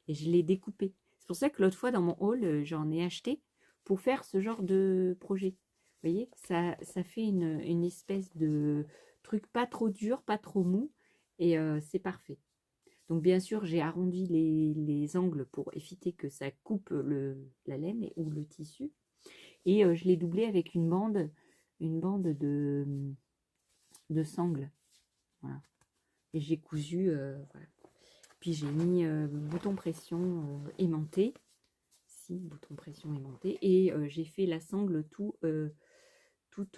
et je l'ai découpée. C'est pour ça que l'autre fois, dans mon haul, j'en ai acheté pour faire ce genre de projet. Vous voyez, ça fait une espèce de truc pas trop dur, pas trop mou, et c'est parfait. Donc bien sûr, j'ai arrondi les angles pour éviter que ça coupe la laine ou le tissu. Et je l'ai doublé avec une bande de sangle. Voilà. Et j'ai cousu, voilà. Puis j'ai mis bouton pression aimanté. Si, bouton pression aimanté. Et j'ai fait la sangle tout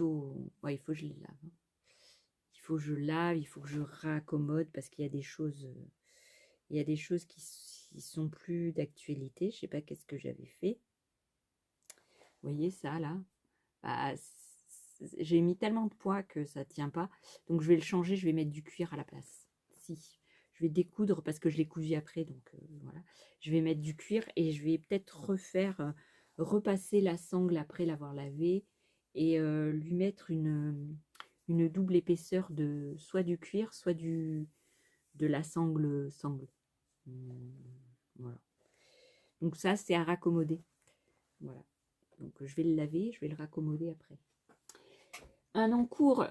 au... Ouais, il faut que je les lave. Il faut que je lave, il faut que je raccommode parce qu'il y a des choses... il y a des choses qui sont plus d'actualité. Je sais pas qu'est-ce que j'avais fait. Vous voyez ça là, bah, j'ai mis tellement de poids que ça tient pas. Donc je vais le changer, je vais mettre du cuir à la place. Si, je vais découdre parce que je l'ai cousu après. Donc voilà, je vais mettre du cuir et je vais peut-être repasser la sangle après l'avoir lavée et lui mettre une double épaisseur de soit du cuir, soit de la sangle. Voilà. Donc ça, c'est à raccommoder. Voilà. Donc je vais le laver, je vais le raccommoder après. Un encours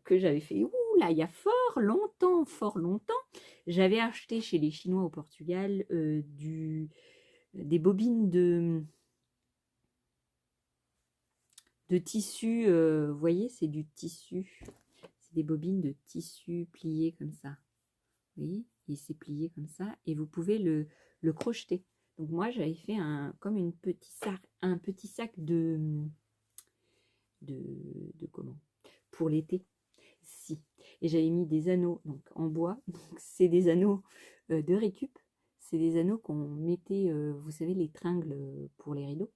que j'avais fait, là, il y a fort longtemps, j'avais acheté chez les Chinois au Portugal des bobines de tissu, vous voyez, c'est du tissu, c'est des bobines de tissu pliées comme ça. Vous voyez, et c'est plié comme ça, et vous pouvez le crocheter. Donc moi, j'avais fait comme un petit sac de comment, pour l'été. Si. Et j'avais mis des anneaux donc en bois. Donc c'est des anneaux de récup. C'est des anneaux qu'on mettait, vous savez, les tringles pour les rideaux.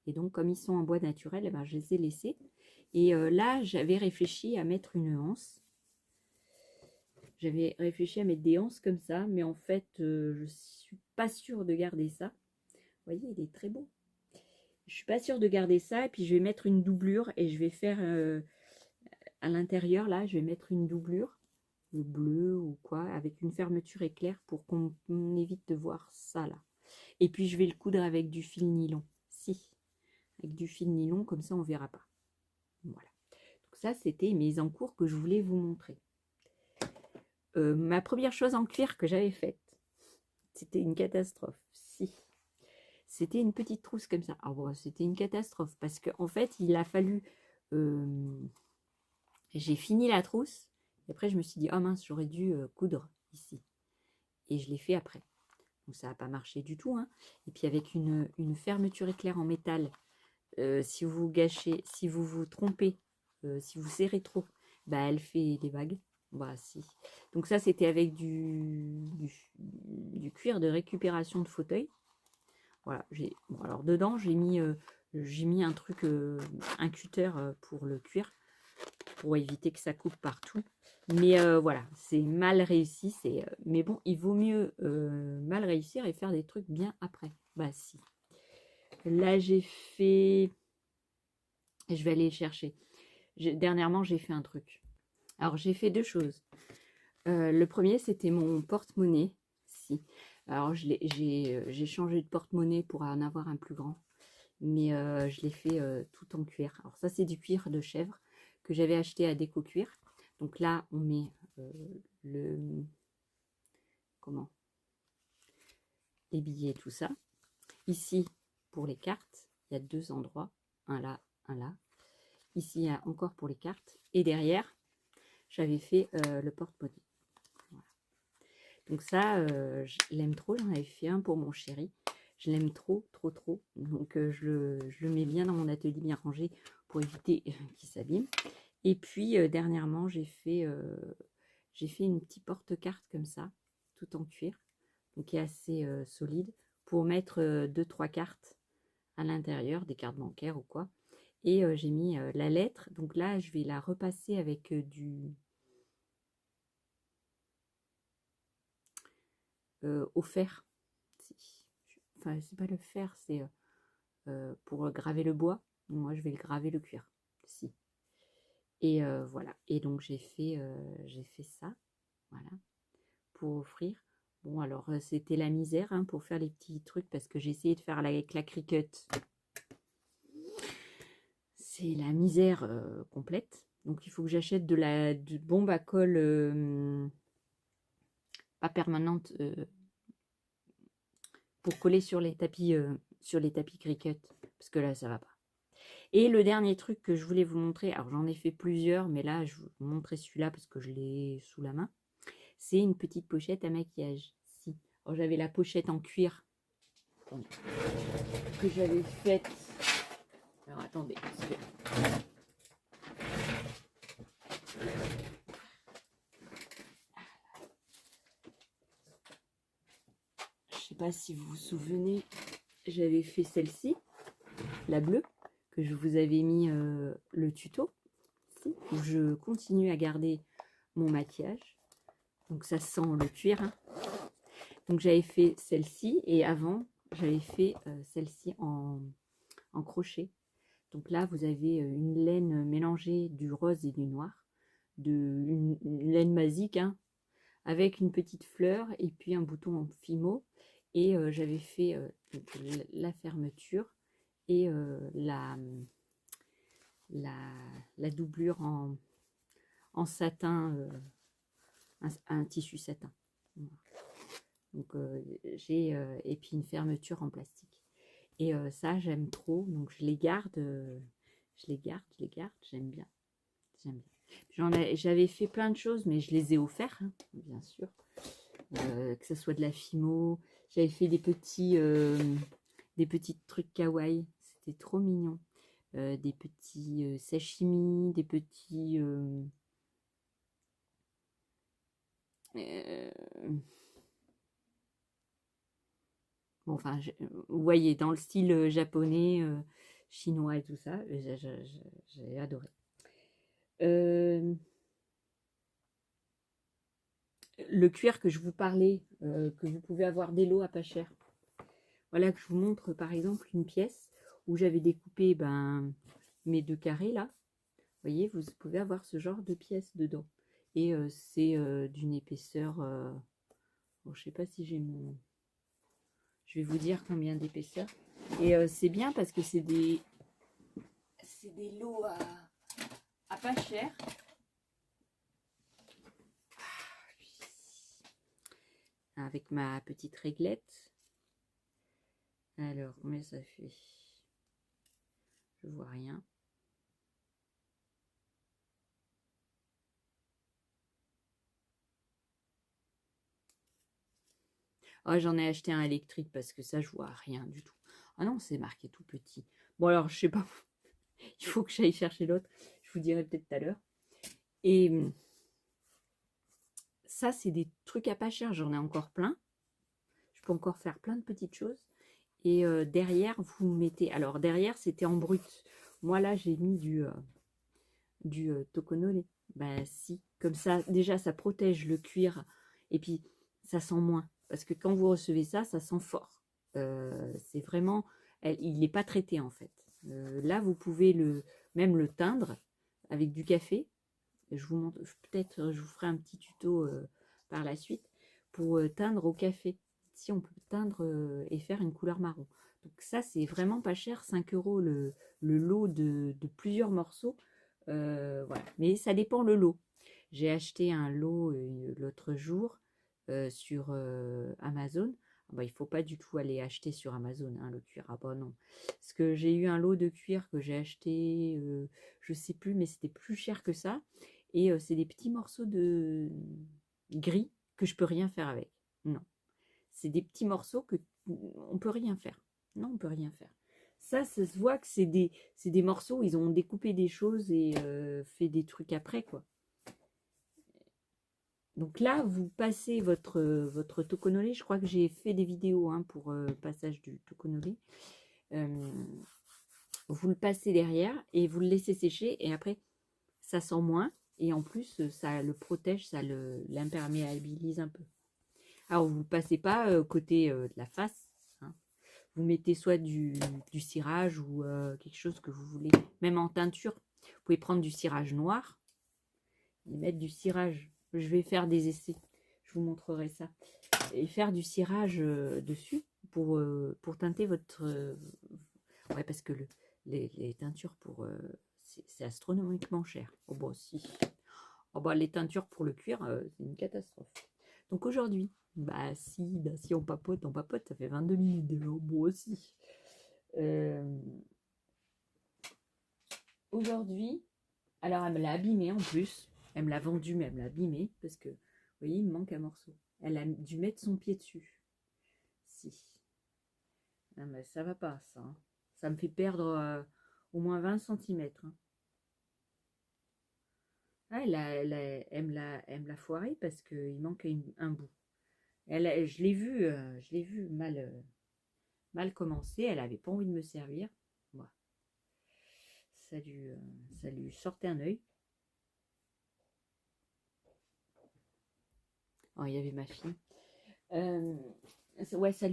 Et donc comme ils sont en bois naturel, eh ben, je les ai laissés. Et là, j'avais réfléchi à mettre une anse. J'avais réfléchi à mettre des anses comme ça, mais en fait, je suis pas sûre de garder ça. Vous voyez, il est très beau. Je suis pas sûre de garder ça. Et puis je vais mettre une doublure et je vais faire à l'intérieur, là, je vais mettre une doublure bleu ou quoi, avec une fermeture éclair pour qu'on évite de voir ça là. Et puis je vais le coudre avec du fil nylon. Si, avec du fil nylon, comme ça on verra pas. Voilà. Donc ça, c'était mes encours que je voulais vous montrer. Ma première chose en cuir que j'avais faite, c'était une catastrophe. Si. C'était une petite trousse comme ça. Ah bon, c'était une catastrophe parce qu'en fait, il a fallu... j'ai fini la trousse. Et après, je me suis dit, oh mince, j'aurais dû coudre ici. Et je l'ai fait après. Donc ça n'a pas marché du tout. Hein. Et puis avec une fermeture éclair en métal, si vous gâchez, si vous vous trompez, si vous serrez trop, bah, elle fait des vagues. Bah si. Donc ça, c'était avec du cuir de récupération de fauteuil. Voilà. Bon, alors dedans, j'ai mis un truc, un cutter pour le cuir, pour éviter que ça coupe partout. Mais voilà, c'est mal réussi. Mais bon, il vaut mieux mal réussir et faire des trucs bien après. Bah si. Là, j'ai fait... Je vais aller chercher. Dernièrement, j'ai fait un truc. Alors, j'ai fait deux choses. Le premier, c'était mon porte-monnaie. Si. Alors, j'ai changé de porte-monnaie pour en avoir un plus grand. Mais je l'ai fait tout en cuir. Alors ça, c'est du cuir de chèvre que j'avais acheté à Déco Cuir. Donc là, on met le... Comment? Les billets, tout ça. Ici, pour les cartes, il y a 2 endroits. Un là, un là. Ici, il y a encore pour les cartes. Et derrière, j'avais fait le porte-monnaie. Voilà. Donc ça, je l'aime trop. J'en avais fait un pour mon chéri. Je l'aime trop, trop, trop. Donc je le mets bien dans mon atelier, bien rangé, pour éviter qu'il s'abîme. Et puis, dernièrement, j'ai fait une petite porte-carte comme ça, tout en cuir, donc qui est assez solide, pour mettre 2-3 cartes à l'intérieur, des cartes bancaires ou quoi. Et j'ai mis la lettre. Donc là, je vais la repasser avec du au fer. Enfin, c'est pas le fer, c'est pour graver le bois. Moi, je vais le graver le cuir. Si. Et voilà. Et donc, j'ai fait ça. Voilà. Pour offrir. Bon, alors, c'était la misère hein, pour faire les petits trucs parce que j'ai essayé de faire avec la Cricut. C'est la misère complète. Donc, il faut que j'achète de bombe à colle pas permanente pour coller sur les tapis Cricut. Parce que là, ça va pas. Et le dernier truc que je voulais vous montrer, alors j'en ai fait plusieurs, mais là, je vais vous montrer celui-là parce que je l'ai sous la main. C'est une petite pochette à maquillage. Si. Alors, j'avais la pochette en cuir que j'avais faite. Alors, attendez. Je sais pas si vous vous souvenez, j'avais fait celle-ci, la bleue, que je vous avais mis le tuto, où je continue à garder mon maquillage. Donc ça sent le cuir. Hein. Donc j'avais fait celle-ci et avant j'avais fait celle-ci en crochet. Donc là vous avez une laine mélangée du rose et du noir, une laine basique hein, avec une petite fleur et puis un bouton en fimo. Et j'avais fait donc, la fermeture et la doublure en satin, un tissu satin. Voilà. Donc j'ai et puis une fermeture en plastique. Et ça j'aime trop, donc je les garde, j'aime bien, j'aime bien. J'avais fait plein de choses, mais je les ai offerts, hein, bien sûr. Que ce soit de la fimo, j'avais fait des petits trucs kawaii, c'était trop mignon. Des petits sashimi, des petits bon, enfin, vous voyez, dans le style japonais, chinois et tout ça, j'ai adoré. Le cuir que je vous parlais, que vous pouvez avoir des lots à pas cher. Voilà que je vous montre par exemple une pièce où j'avais découpé mes 2 carrés là. Vous voyez, vous pouvez avoir ce genre de pièces dedans. Et c'est d'une épaisseur, bon, je sais pas si j'ai mon... Je vais vous dire combien d'épaisseur. Et c'est bien parce que c'est des lots à pas cher. Avec ma petite réglette. Alors, combien ça fait? Je vois rien. Oh, j'en ai acheté un électrique parce que ça, je vois rien du tout. Ah non, c'est marqué tout petit. Bon, alors, je sais pas. Il faut que j'aille chercher l'autre. Je vous dirai peut-être tout à l'heure. Et ça, c'est des trucs à pas cher. J'en ai encore plein. Je peux encore faire plein de petites choses. Et derrière, vous mettez... Alors, derrière, c'était en brut. Moi, là, j'ai mis du tokonole. Ben, si. Comme ça, déjà, ça protège le cuir. Et puis, ça sent moins. Parce que quand vous recevez ça, ça sent fort. C'est vraiment... il n'est pas traité, en fait. Là, vous pouvez même le teindre avec du café. Je vous montre... Peut-être, je vous ferai un petit tuto par la suite pour teindre au café. Si on peut teindre et faire une couleur marron. Donc ça, c'est vraiment pas cher. 5 € le lot de plusieurs morceaux. Voilà, mais ça dépend le lot. J'ai acheté un lot l'autre jour sur Amazon. Ah bah, il faut pas du tout aller acheter sur Amazon hein, le cuir. Ah bah non. Parce que j'ai eu un lot de cuir que j'ai acheté, je sais plus, mais c'était plus cher que ça. Et c'est des petits morceaux de gris que je peux rien faire avec. Non. C'est des petits morceaux que on peut rien faire. Non, on peut rien faire. Ça se voit que c'est des morceaux, ils ont découpé des choses et fait des trucs après, quoi. Donc là, vous passez votre tokonolé. Je crois que j'ai fait des vidéos hein, pour passage du tokonolé. Vous le passez derrière et vous le laissez sécher. Et après, ça sent moins. Et en plus, ça le protège, ça l'imperméabilise un peu. Alors, vous ne le passez pas côté de la face. Hein. Vous mettez soit du cirage ou quelque chose que vous voulez. Même en teinture, vous pouvez prendre du cirage noir et mettre du cirage. Je vais faire des essais. Je vous montrerai ça. Et faire du cirage dessus pour teinter votre... ouais, parce que les teintures pour... c'est astronomiquement cher. Oh bah si. Oh bah les teintures pour le cuir, c'est une catastrophe. Donc aujourd'hui, bah si on papote, ça fait 22 minutes déjà. Bon aussi. Aujourd'hui, alors elle me l'a abîmé en plus. Elle me l'a vendu, mais elle me l'a abîmé parce que, vous voyez, il me manque un morceau. Elle a dû mettre son pied dessus. Si. Non, mais ça va pas, ça. Hein. Ça me fait perdre au moins 20 cm. Hein. Ah, elle me l'a foiré parce qu'il manque un bout. Je l'ai vu mal commencer. Elle avait pas envie de me servir. Voilà. Ça lui sortait un œil. Oh, il y avait ma fille. Ouais, ça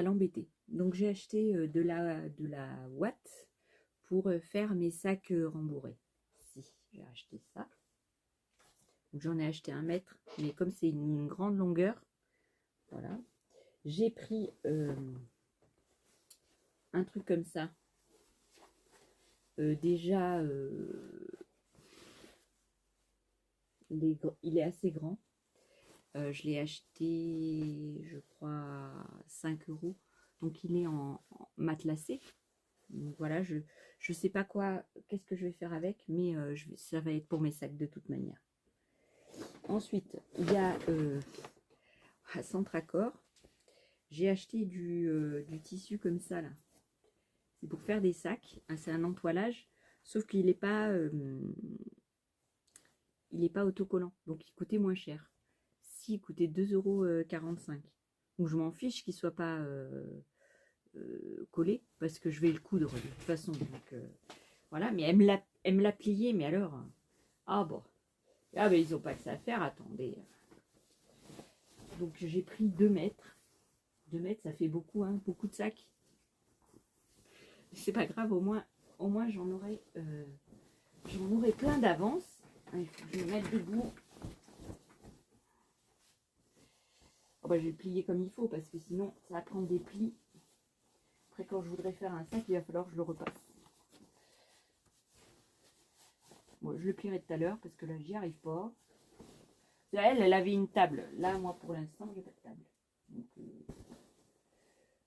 l'embêtait. Donc j'ai acheté de la ouate pour faire mes sacs rembourrés. Si, j'ai acheté ça. J'en ai acheté 1 mètre, mais comme c'est une grande longueur, voilà. J'ai pris un truc comme ça. Déjà, il est assez grand. Je l'ai acheté, je crois, 5 euros. Donc il est en matelassé. Donc voilà, je sais pas qu'est-ce que je vais faire avec, mais ça va être pour mes sacs de toute manière. Ensuite, il y a à Centracor, j'ai acheté du tissu comme ça là. C'est pour faire des sacs. Ah, c'est un entoilage, sauf qu'il n'est pas, autocollant, donc il coûtait moins cher. Si, il coûtait 2,45 €. Donc je m'en fiche qu'il soit pas collé parce que je vais le coudre de toute façon. Donc voilà, mais elle me l'a plié, mais alors, ah bon, ah ben ils n'ont pas que ça à faire. Attendez. Donc j'ai pris 2 mètres. 2 mètres, ça fait beaucoup, hein, beaucoup de sacs. C'est pas grave, au moins j'en aurai plein d'avance. Il faut que je me mette debout. Oh bah, je vais le plier comme il faut parce que sinon ça va prendre des plis. Après, quand je voudrais faire un sac, il va falloir que je le repasse. Bon, je le plierai tout à l'heure parce que là, j'y arrive pas. Elle avait une table. Là, moi, pour l'instant, j'ai pas de table.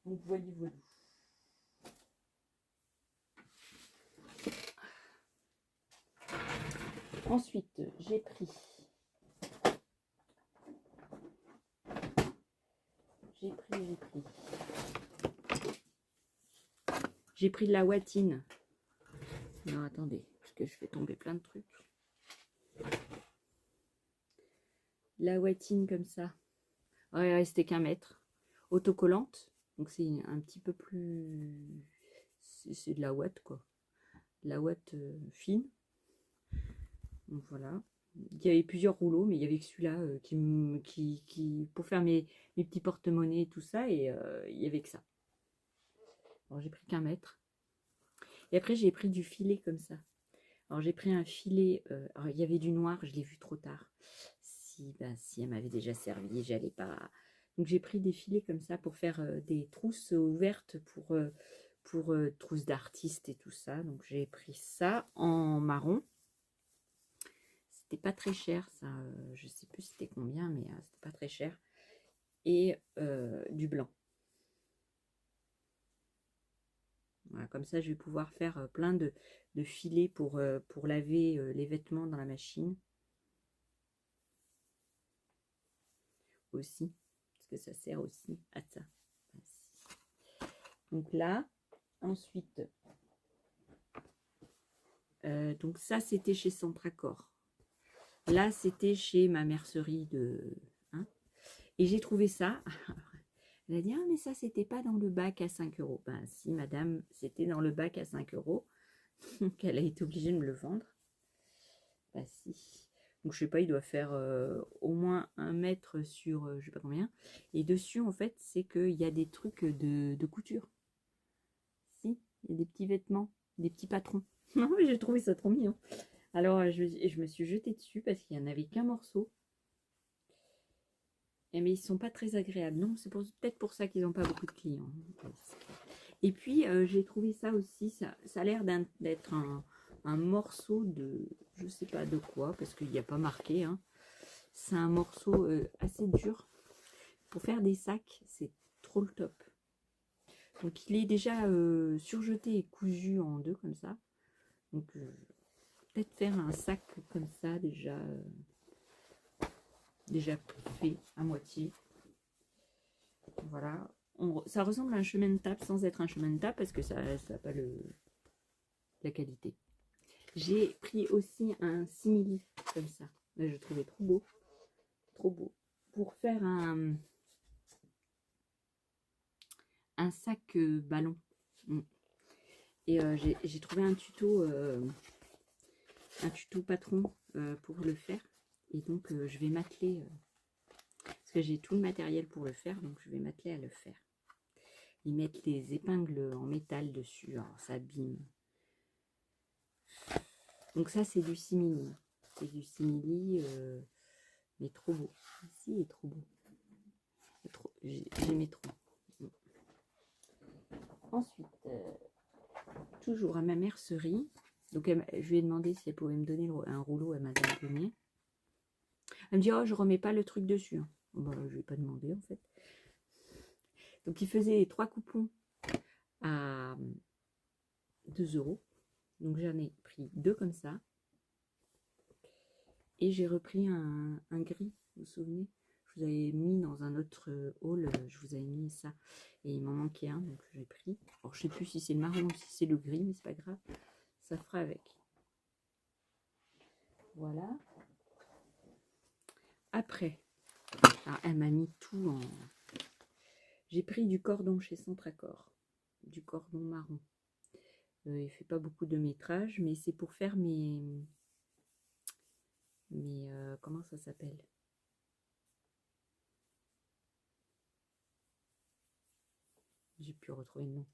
Donc voilà. Ensuite, j'ai pris de la watine. Non, attendez, parce que je fais tomber plein de trucs. La watine comme ça. Ouais, il restait qu'1 mètre. Autocollante. Donc c'est un petit peu plus... C'est de la ouate, quoi. De la ouate fine. Donc voilà. Il y avait plusieurs rouleaux, mais il y avait que celui-là qui pour faire mes petits porte-monnaies et tout ça, et il y avait que ça. Alors j'ai pris qu'1 mètre. Et après j'ai pris du filet comme ça. Alors j'ai pris un filet, alors il y avait du noir, je l'ai vu trop tard. Si elle m'avait déjà servi, j'allais pas. Donc j'ai pris des filets comme ça pour faire des trousses ouvertes pour trousses d'artistes et tout ça. Donc j'ai pris ça en marron. c'était pas très cher, ça. Je sais plus c'était combien, mais c'était pas très cher. Et du blanc. Voilà, comme ça, je vais pouvoir faire plein de filets pour laver les vêtements dans la machine. Aussi, parce que ça sert aussi à ça. Donc là, ensuite, donc ça, c'était chez Centracor. Là, c'était chez ma mercerie de... Hein, et j'ai trouvé ça. Elle a dit, ah, mais ça, c'était pas dans le bac à 5 euros. Ben si, madame, c'était dans le bac à 5 euros. Donc, elle a été obligée de me le vendre. Ben si. Donc, je sais pas, il doit faire au moins 1 mètre sur je sais pas combien. Et dessus, en fait, c'est qu'il y a des trucs de couture. Si, il y a des petits vêtements, des petits patrons. Non, mais j'ai trouvé ça trop mignon. Alors, je me suis jetée dessus parce qu'il n'y en avait qu'un morceau. Mais ils sont pas très agréables. Non, c'est peut-être pour ça qu'ils n'ont pas beaucoup de clients. Et puis, j'ai trouvé ça aussi, ça a l'air d'être un morceau de, je sais pas de quoi, parce qu'il n'y a pas marqué. Hein. C'est un morceau assez dur. Pour faire des sacs, c'est trop le top. Donc, il est déjà surjeté et cousu en deux, comme ça. Donc, peut-être faire un sac comme ça, déjà fait à moitié. Voilà. Ça ressemble à un chemin de table sans être un chemin de table parce que ça n'a pas la qualité. J'ai pris aussi un simili comme ça. Là, je trouvais trop beau. Trop beau. Pour faire un sac ballon. Et j'ai trouvé un tuto patron pour le faire. Et donc, je vais m'atteler. Parce que j'ai tout le matériel pour le faire. Donc, je vais m'atteler à le faire. Ils mettent les épingles en métal dessus. Alors, ça abîme. Donc ça, c'est du simili. C'est du simili, mais trop beau. Ici, il est trop beau. J'aimais trop. Ensuite, toujours à ma mercerie. Donc, je lui ai demandé si elle pouvait me donner un rouleau. Elle m'avait donné. Elle me dit, oh, je remets pas le truc dessus. Hein. Bon, je lui ai pas demandé, en fait. Donc, il faisait 3 coupons à 2 €. Donc, j'en ai pris 2 comme ça. Et j'ai repris un gris, vous vous souvenez? Je vous avais mis dans un autre haul, je vous avais mis ça. Et il m'en manquait un, donc j'ai pris. Alors, je sais plus si c'est le marron ou si c'est le gris, mais c'est pas grave. Ça fera avec. Voilà. Après, alors, elle m'a mis tout en... J'ai pris du cordon chez Centracor. Du cordon marron. Il fait pas beaucoup de métrage, mais c'est pour faire mes comment ça s'appelle? J'ai pu retrouver le nom.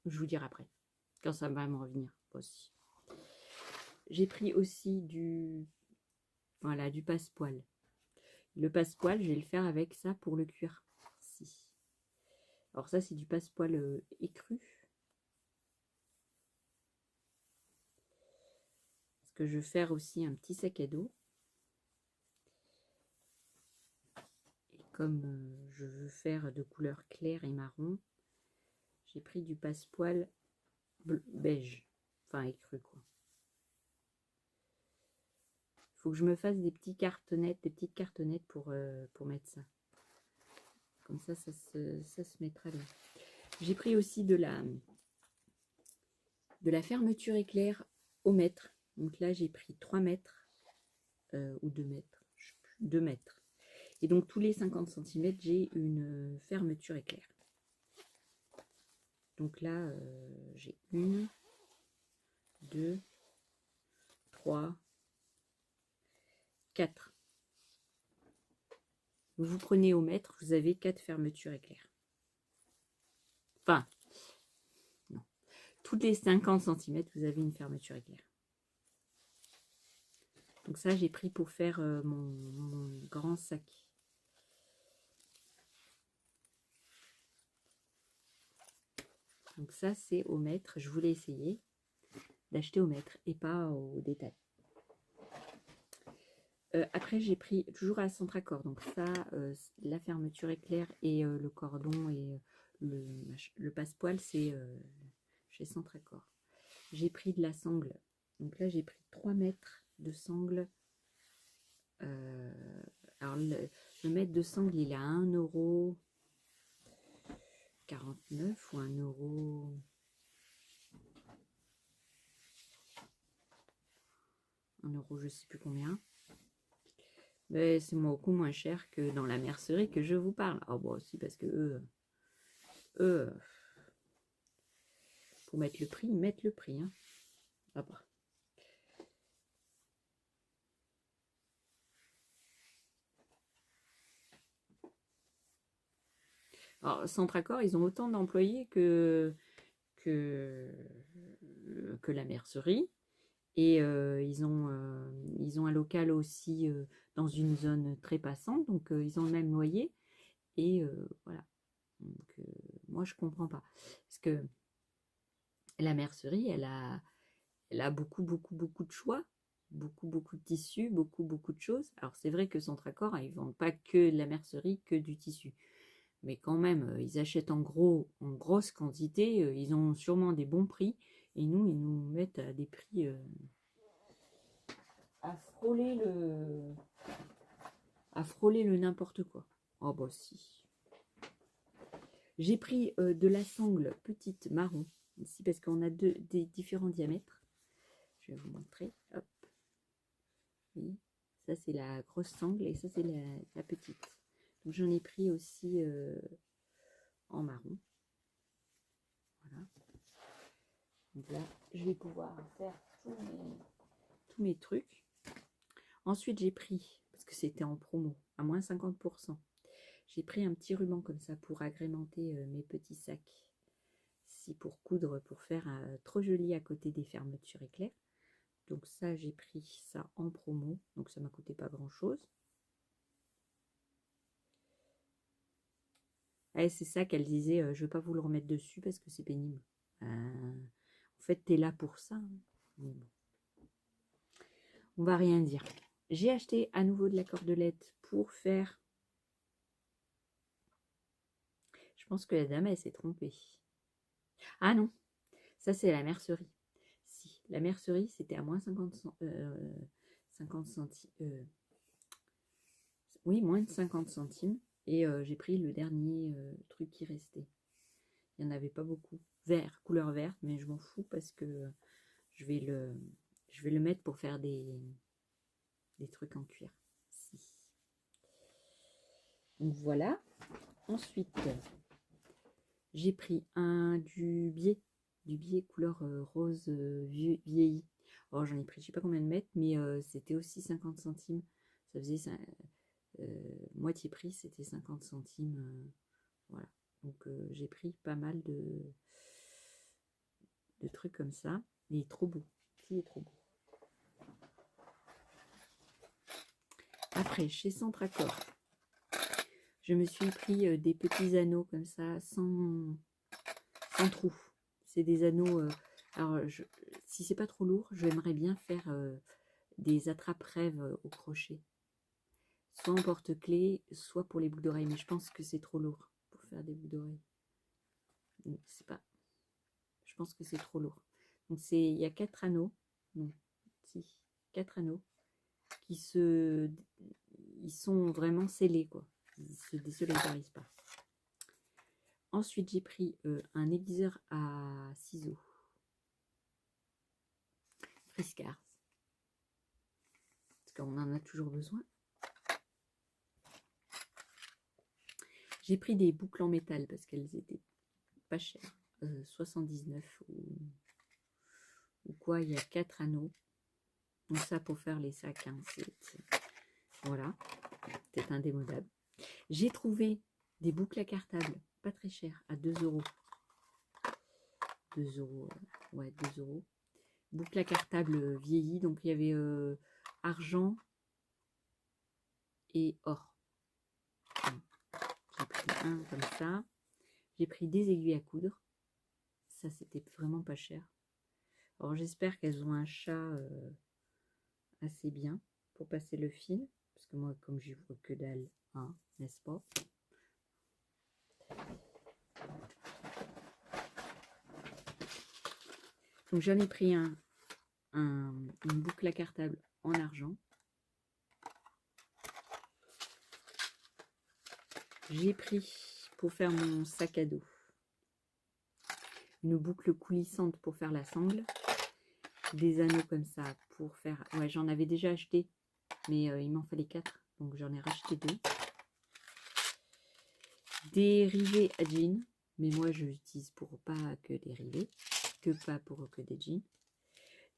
Je vous dirai après, quand ça va me revenir aussi. J'ai pris aussi du passepoil. Le passepoil, je vais le faire avec ça pour le cuir. Si. Alors ça, c'est du passepoil écru. Parce que je veux faire aussi un petit sac à dos. Et comme je veux faire de couleur claire et marron, j'ai pris du passepoil beige. Enfin, écru, quoi. Il faut que je me fasse des petites cartonnettes pour mettre ça. Comme ça se mettra bien. J'ai pris aussi de la fermeture éclair au mètre. Donc là, j'ai pris 3 mètres ou 2 mètres. 2 mètres. Et donc, tous les 50 cm, j'ai une fermeture éclair. Donc là, j'ai 1, 2, 3, 4. Vous prenez au mètre, vous avez 4 fermetures éclair. Enfin, non. Toutes les 50 cm, vous avez une fermeture éclair. Donc ça, j'ai pris pour faire mon grand sac. Donc ça, c'est au mètre. Je voulais essayer d'acheter au mètre et pas au détail. Après, j'ai pris toujours à Centracor. Donc ça, la fermeture éclair et le cordon et le passepoil, c'est chez Centracor. J'ai pris de la sangle. Donc là, j'ai pris 3 mètres de sangle. Alors, le mètre de sangle, il est à 1,49 € ou 1 €. Je sais plus combien. Mais c'est beaucoup moins cher que dans la mercerie que je vous parle. Ah bon, aussi parce que eux, pour mettre le prix, ils mettent le prix. Hein. Ah bah. Alors, Centracor, ils ont autant d'employés que la mercerie. Et ils ont un local aussi dans une zone très passante. Donc, ils ont le même loyer. Et voilà. Donc, moi, je comprends pas. Parce que la mercerie, elle a beaucoup de choix. Beaucoup de tissus, beaucoup de choses. Alors, c'est vrai que Centracor, ils vendent pas que de la mercerie, que du tissu. Mais quand même, ils achètent en grosse quantité, ils ont sûrement des bons prix, et nous, ils nous mettent à des prix à frôler le n'importe quoi. Oh bah si. J'ai pris de la sangle petite marron, ici parce qu'on a des différents diamètres. Je vais vous montrer. Hop. Oui, ça c'est la grosse sangle et ça c'est la petite. Donc j'en ai pris aussi en marron. Voilà. Donc là, je vais pouvoir faire tous mes trucs. Ensuite, j'ai pris, parce que c'était en promo, à moins 50%, j'ai pris un petit ruban comme ça pour agrémenter mes petits sacs. Si pour coudre, pour faire trop joli à côté des fermetures éclairs. Donc ça, j'ai pris ça en promo. Donc ça m'a coûté pas grand-chose. Ah, c'est ça qu'elle disait, je ne vais pas vous le remettre dessus parce que c'est pénible. En fait, tu es là pour ça. Hein. Bon. On va rien dire. J'ai acheté à nouveau de la cordelette pour faire... Je pense que la dame, elle s'est trompée. Ah non, ça c'est la mercerie. Si, la mercerie, c'était à moins 50 centimes. Oui, moins de 50 centimes. Et j'ai pris le dernier truc qui restait. Il n'y en avait pas beaucoup. Vert, couleur verte, mais je m'en fous parce que je vais le mettre pour faire des trucs en cuir. Si. Donc voilà. Ensuite, j'ai pris du biais couleur rose vieilli. Alors j'en ai pris je sais pas combien de mètres, mais c'était aussi 50 centimes. Ça faisait ça, moitié prix, c'était 50 centimes. Voilà. Donc j'ai pris pas mal de trucs comme ça. Il est trop beau. Il est trop beau. Après, chez Centracor, je me suis pris des petits anneaux comme ça, sans trou. C'est des anneaux... alors, si c'est pas trop lourd, j'aimerais bien faire des attrape-rêves au crochet. Soit en porte-clés, soit pour les boucles d'oreilles. Mais je pense que c'est trop lourd pour faire des boucles d'oreilles. C'est pas... Je pense que c'est trop lourd. Donc, il y a 4 anneaux. Non, si, 4 anneaux qui ils sont vraiment scellés, quoi. Ils se désolidarisent pas. Ensuite, j'ai pris un aiguiseur à ciseaux. Friscars. Parce qu'on en a toujours besoin. J'ai pris des boucles en métal parce qu'elles étaient pas chères. 79 ou quoi, il y a 4 anneaux. Donc ça pour faire les sacs. Hein, voilà, c'est indémodable. J'ai trouvé des boucles à cartable, pas très chères, à 2 €. 2 €, ouais, 2 €. Boucle à cartable vieillie, donc il y avait argent et or. J'ai pris un comme ça. J'ai pris des aiguilles à coudre. ça c'était vraiment pas cher. Alors j'espère qu'elles ont un chat assez bien pour passer le fil, parce que moi comme j'y vois que dalle, hein, n'est-ce pas? Donc j'en ai pris une boucle à cartable en argent. J'ai pris pour faire mon sac à dos une boucle coulissante pour faire la sangle, des anneaux comme ça pour faire... Ouais, j'en avais déjà acheté, mais il m'en fallait 4, donc j'en ai racheté 2. Des rivets à jeans, mais moi je l'utilise pour pas que des rivets, pas pour que des jeans.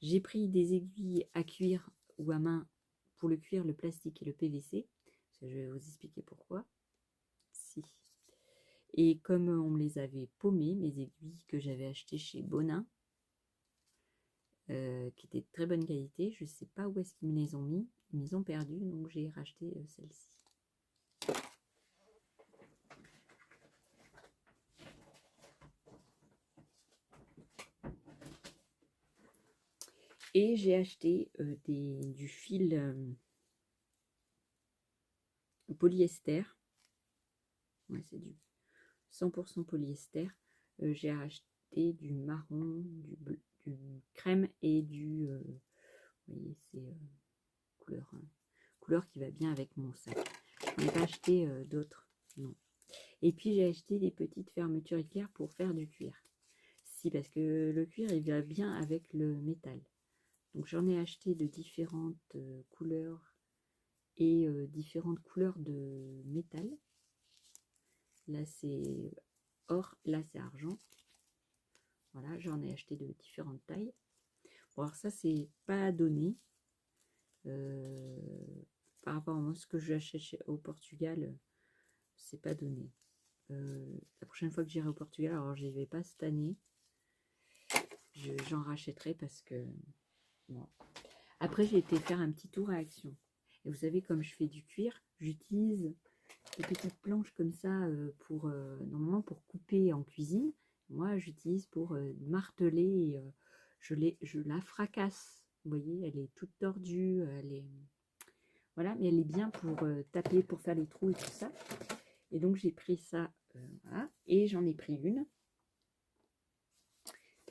J'ai pris des aiguilles à cuir ou à main pour le cuir, le plastique et le PVC. Je vais vous expliquer pourquoi. Si. Et comme on me les avait paumées, mes aiguilles que j'avais achetées chez Bonin, qui étaient de très bonne qualité, je ne sais pas où est-ce qu'ils me les ont mis. Ils me les ont perdues, donc j'ai racheté celle-ci. Et j'ai acheté du fil polyester. Ouais, c'est du 100% polyester. J'ai acheté du marron, du bleu, du crème et du... vous voyez, c'est couleur qui va bien avec mon sac. Je n'ai pas acheté d'autres, non. Et puis j'ai acheté des petites fermetures éclairs pour faire du cuir. Si, parce que le cuir, il va bien avec le métal. Donc j'en ai acheté de différentes couleurs et différentes couleurs de métal. Là c'est or, là c'est argent. Voilà, j'en ai acheté de différentes tailles. Bon, alors ça c'est pas donné. Par rapport à ce que j'achète au Portugal, c'est pas donné. La prochaine fois que j'irai au Portugal, alors j'y vais pas cette année, j'en rachèterai parce que bon. Après j'ai été faire un petit tour à Action et vous savez comme je fais du cuir, j'utilise des petites planches comme ça pour normalement pour couper en cuisine. Moi j'utilise pour marteler, je la fracasse, vous voyez, elle est toute tordue, elle est voilà, mais elle est bien pour taper, pour faire les trous et tout ça. Et donc j'ai pris ça, voilà, et j'en ai pris une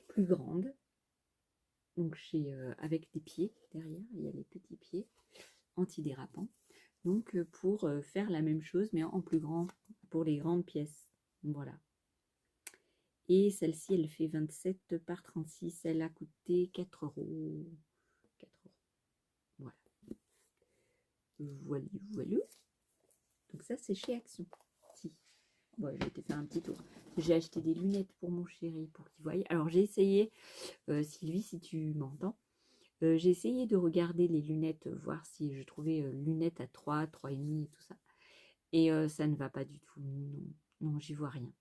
plus grande. Donc j'ai avec des pieds derrière, il y a les petits pieds antidérapants. Donc pour faire la même chose, mais en plus grand pour les grandes pièces. Voilà. Et celle-ci, elle fait 27 par 36. Elle a coûté 4 euros. 4 euros. Voilà. Voilà. Donc ça, c'est chez Action. Si. Bon, j'ai été faire un petit tour. J'ai acheté des lunettes pour mon chéri pour qu'il voie. Alors j'ai essayé, Sylvie, si tu m'entends, j'ai essayé de regarder les lunettes, voir si je trouvais lunettes à 3, 3,5 et tout ça. Et ça ne va pas du tout. Non, non, j'y vois rien.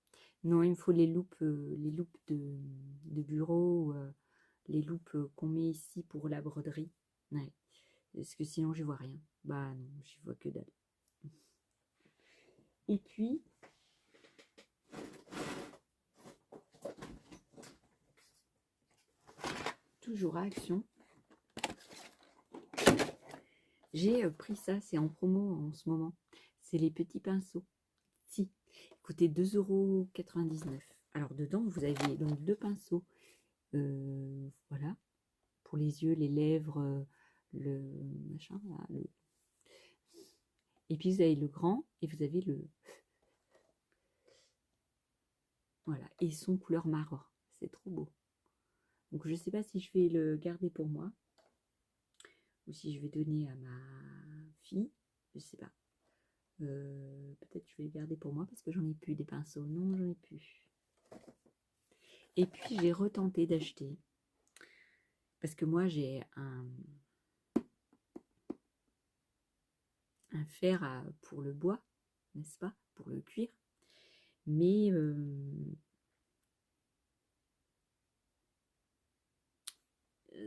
Non, il me faut les loupes de bureau, les loupes qu'on met ici pour la broderie. Ouais. Parce que sinon, j'y vois rien. Bah non, j'y vois que dalle. Et puis, toujours à Action, j'ai pris ça, c'est en promo en ce moment. C'est les petits pinceaux. Si, coûtait 2,99 €. Alors dedans, vous aviez donc 2 pinceaux. Voilà, pour les yeux, les lèvres, le machin, là, et puis vous avez le grand et vous avez le... Voilà, et ils sont couleur marron. C'est trop beau. Donc je ne sais pas si je vais le garder pour moi ou si je vais donner à ma fille. Je ne sais pas. Peut-être je vais le garder pour moi parce que j'en ai plus des pinceaux. Non, j'en ai plus. Et puis j'ai retenté d'acheter parce que moi j'ai un fer pour le bois, n'est-ce pas, pour le cuir, mais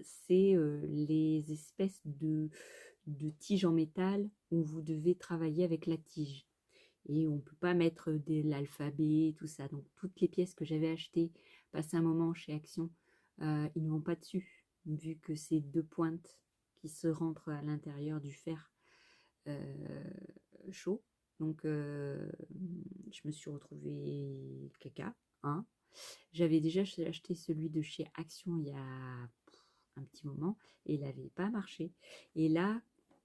c'est les espèces de tiges en métal où vous devez travailler avec la tige et on ne peut pas mettre de l'alphabet, tout ça. Donc toutes les pièces que j'avais achetées passé un moment chez Action, ils ne vont pas dessus, vu que c'est 2 pointes qui se rentrent à l'intérieur du fer chaud. Donc, je me suis retrouvée caca. Hein. J'avais déjà acheté celui de chez Action il y a un petit moment et il n'avait pas marché. Et là,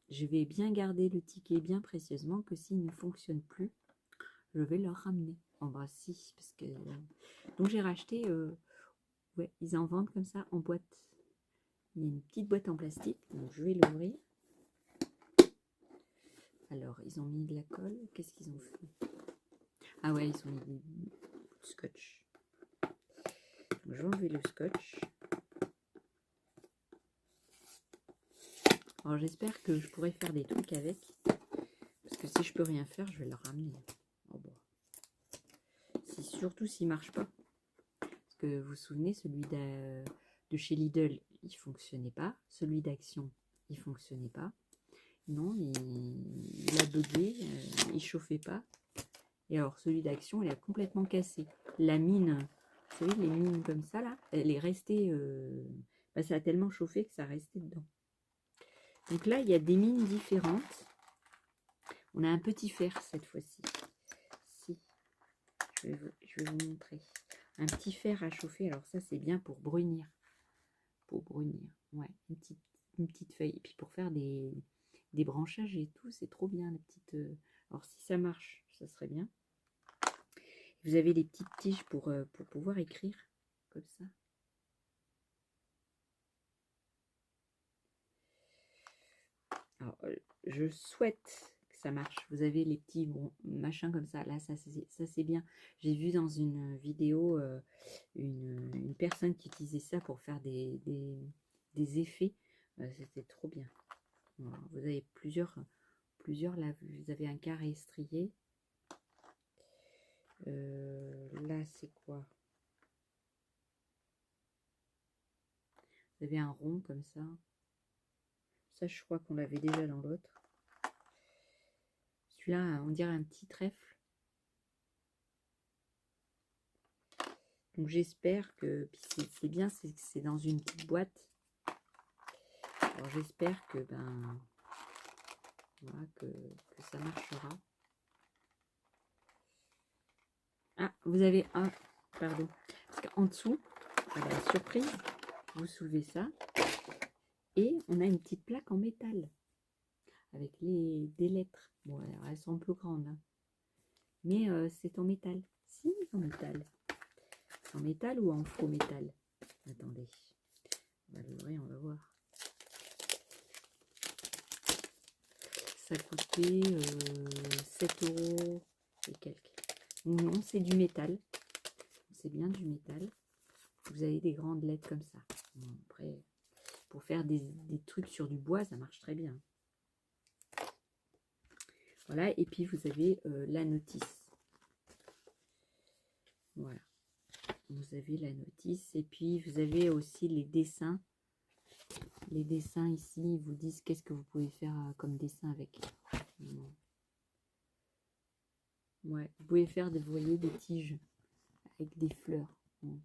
je vais bien garder le ticket bien précieusement que s'il ne fonctionne plus, je vais le ramener. Oh bah si, parce que... Donc j'ai racheté, ouais, ils en vendent comme ça en boîte. Il y a une petite boîte en plastique, donc je vais l'ouvrir. Alors, ils ont mis de la colle. Qu'est-ce qu'ils ont fait? Ah ouais, ils ont mis du scotch. Donc, je vais enlever le scotch. Alors, j'espère que je pourrai faire des trucs avec. Parce que si je peux rien faire, je vais le ramener. Oh bon. Surtout s'il ne marche pas. Parce que vous vous souvenez, celui de chez Lidl, il ne fonctionnait pas. Celui d'Action, il ne fonctionnait pas. Non, il a bugué, il ne chauffait pas. Et alors celui d'Action, il a complètement cassé. La mine, vous savez, les mines comme ça, là, elle est restée... bah, ça a tellement chauffé que ça restait dedans. Donc là, il y a des mines différentes. On a un petit fer cette fois-ci. Si, je vais vous montrer. Un petit fer à chauffer. Alors ça, c'est bien pour brunir. Pour brunir, ouais. Une petite feuille. Et puis pour faire des branchages et tout, c'est trop bien, la petite... Alors si ça marche, ça serait bien. Vous avez les petites tiges pour pouvoir écrire, comme ça. Alors, je souhaite que ça marche. Vous avez les petits machins comme ça. Là, ça c'est bien. J'ai vu dans une vidéo une personne qui utilisait ça pour faire des effets. C'était trop bien. Voilà, vous avez plusieurs là. Vous avez un carré strié. Là, c'est quoi? Vous avez un rond comme ça. Ça, je crois qu'on l'avait déjà dans l'autre. Celui-là, on dirait un petit trèfle. Donc, j'espère que... C'est bien, c'est dans une petite boîte. Alors, j'espère que, voilà, que ça marchera. Ah, vous avez un... Pardon. Parce qu'en dessous, voilà, surprise, vous soulevez ça. Et on a une petite plaque en métal. Avec des lettres. Bon, alors, elles sont un peu grandes. Hein. Mais c'est en métal. Si, en métal. En métal ou en faux métal? Attendez. On va l'ouvrir, on va voir. Ça coûtait 7 € et quelques. Non, c'est du métal. C'est bien du métal. Vous avez des grandes lettres comme ça. Bon, après, pour faire des trucs sur du bois, ça marche très bien. Voilà, et puis vous avez la notice. Voilà. Vous avez la notice et puis vous avez aussi les dessins. Les dessins ici, ils vous disent qu'est-ce que vous pouvez faire comme dessin avec. Ouais, vous pouvez faire, vous voyez, des tiges avec des fleurs. Bon.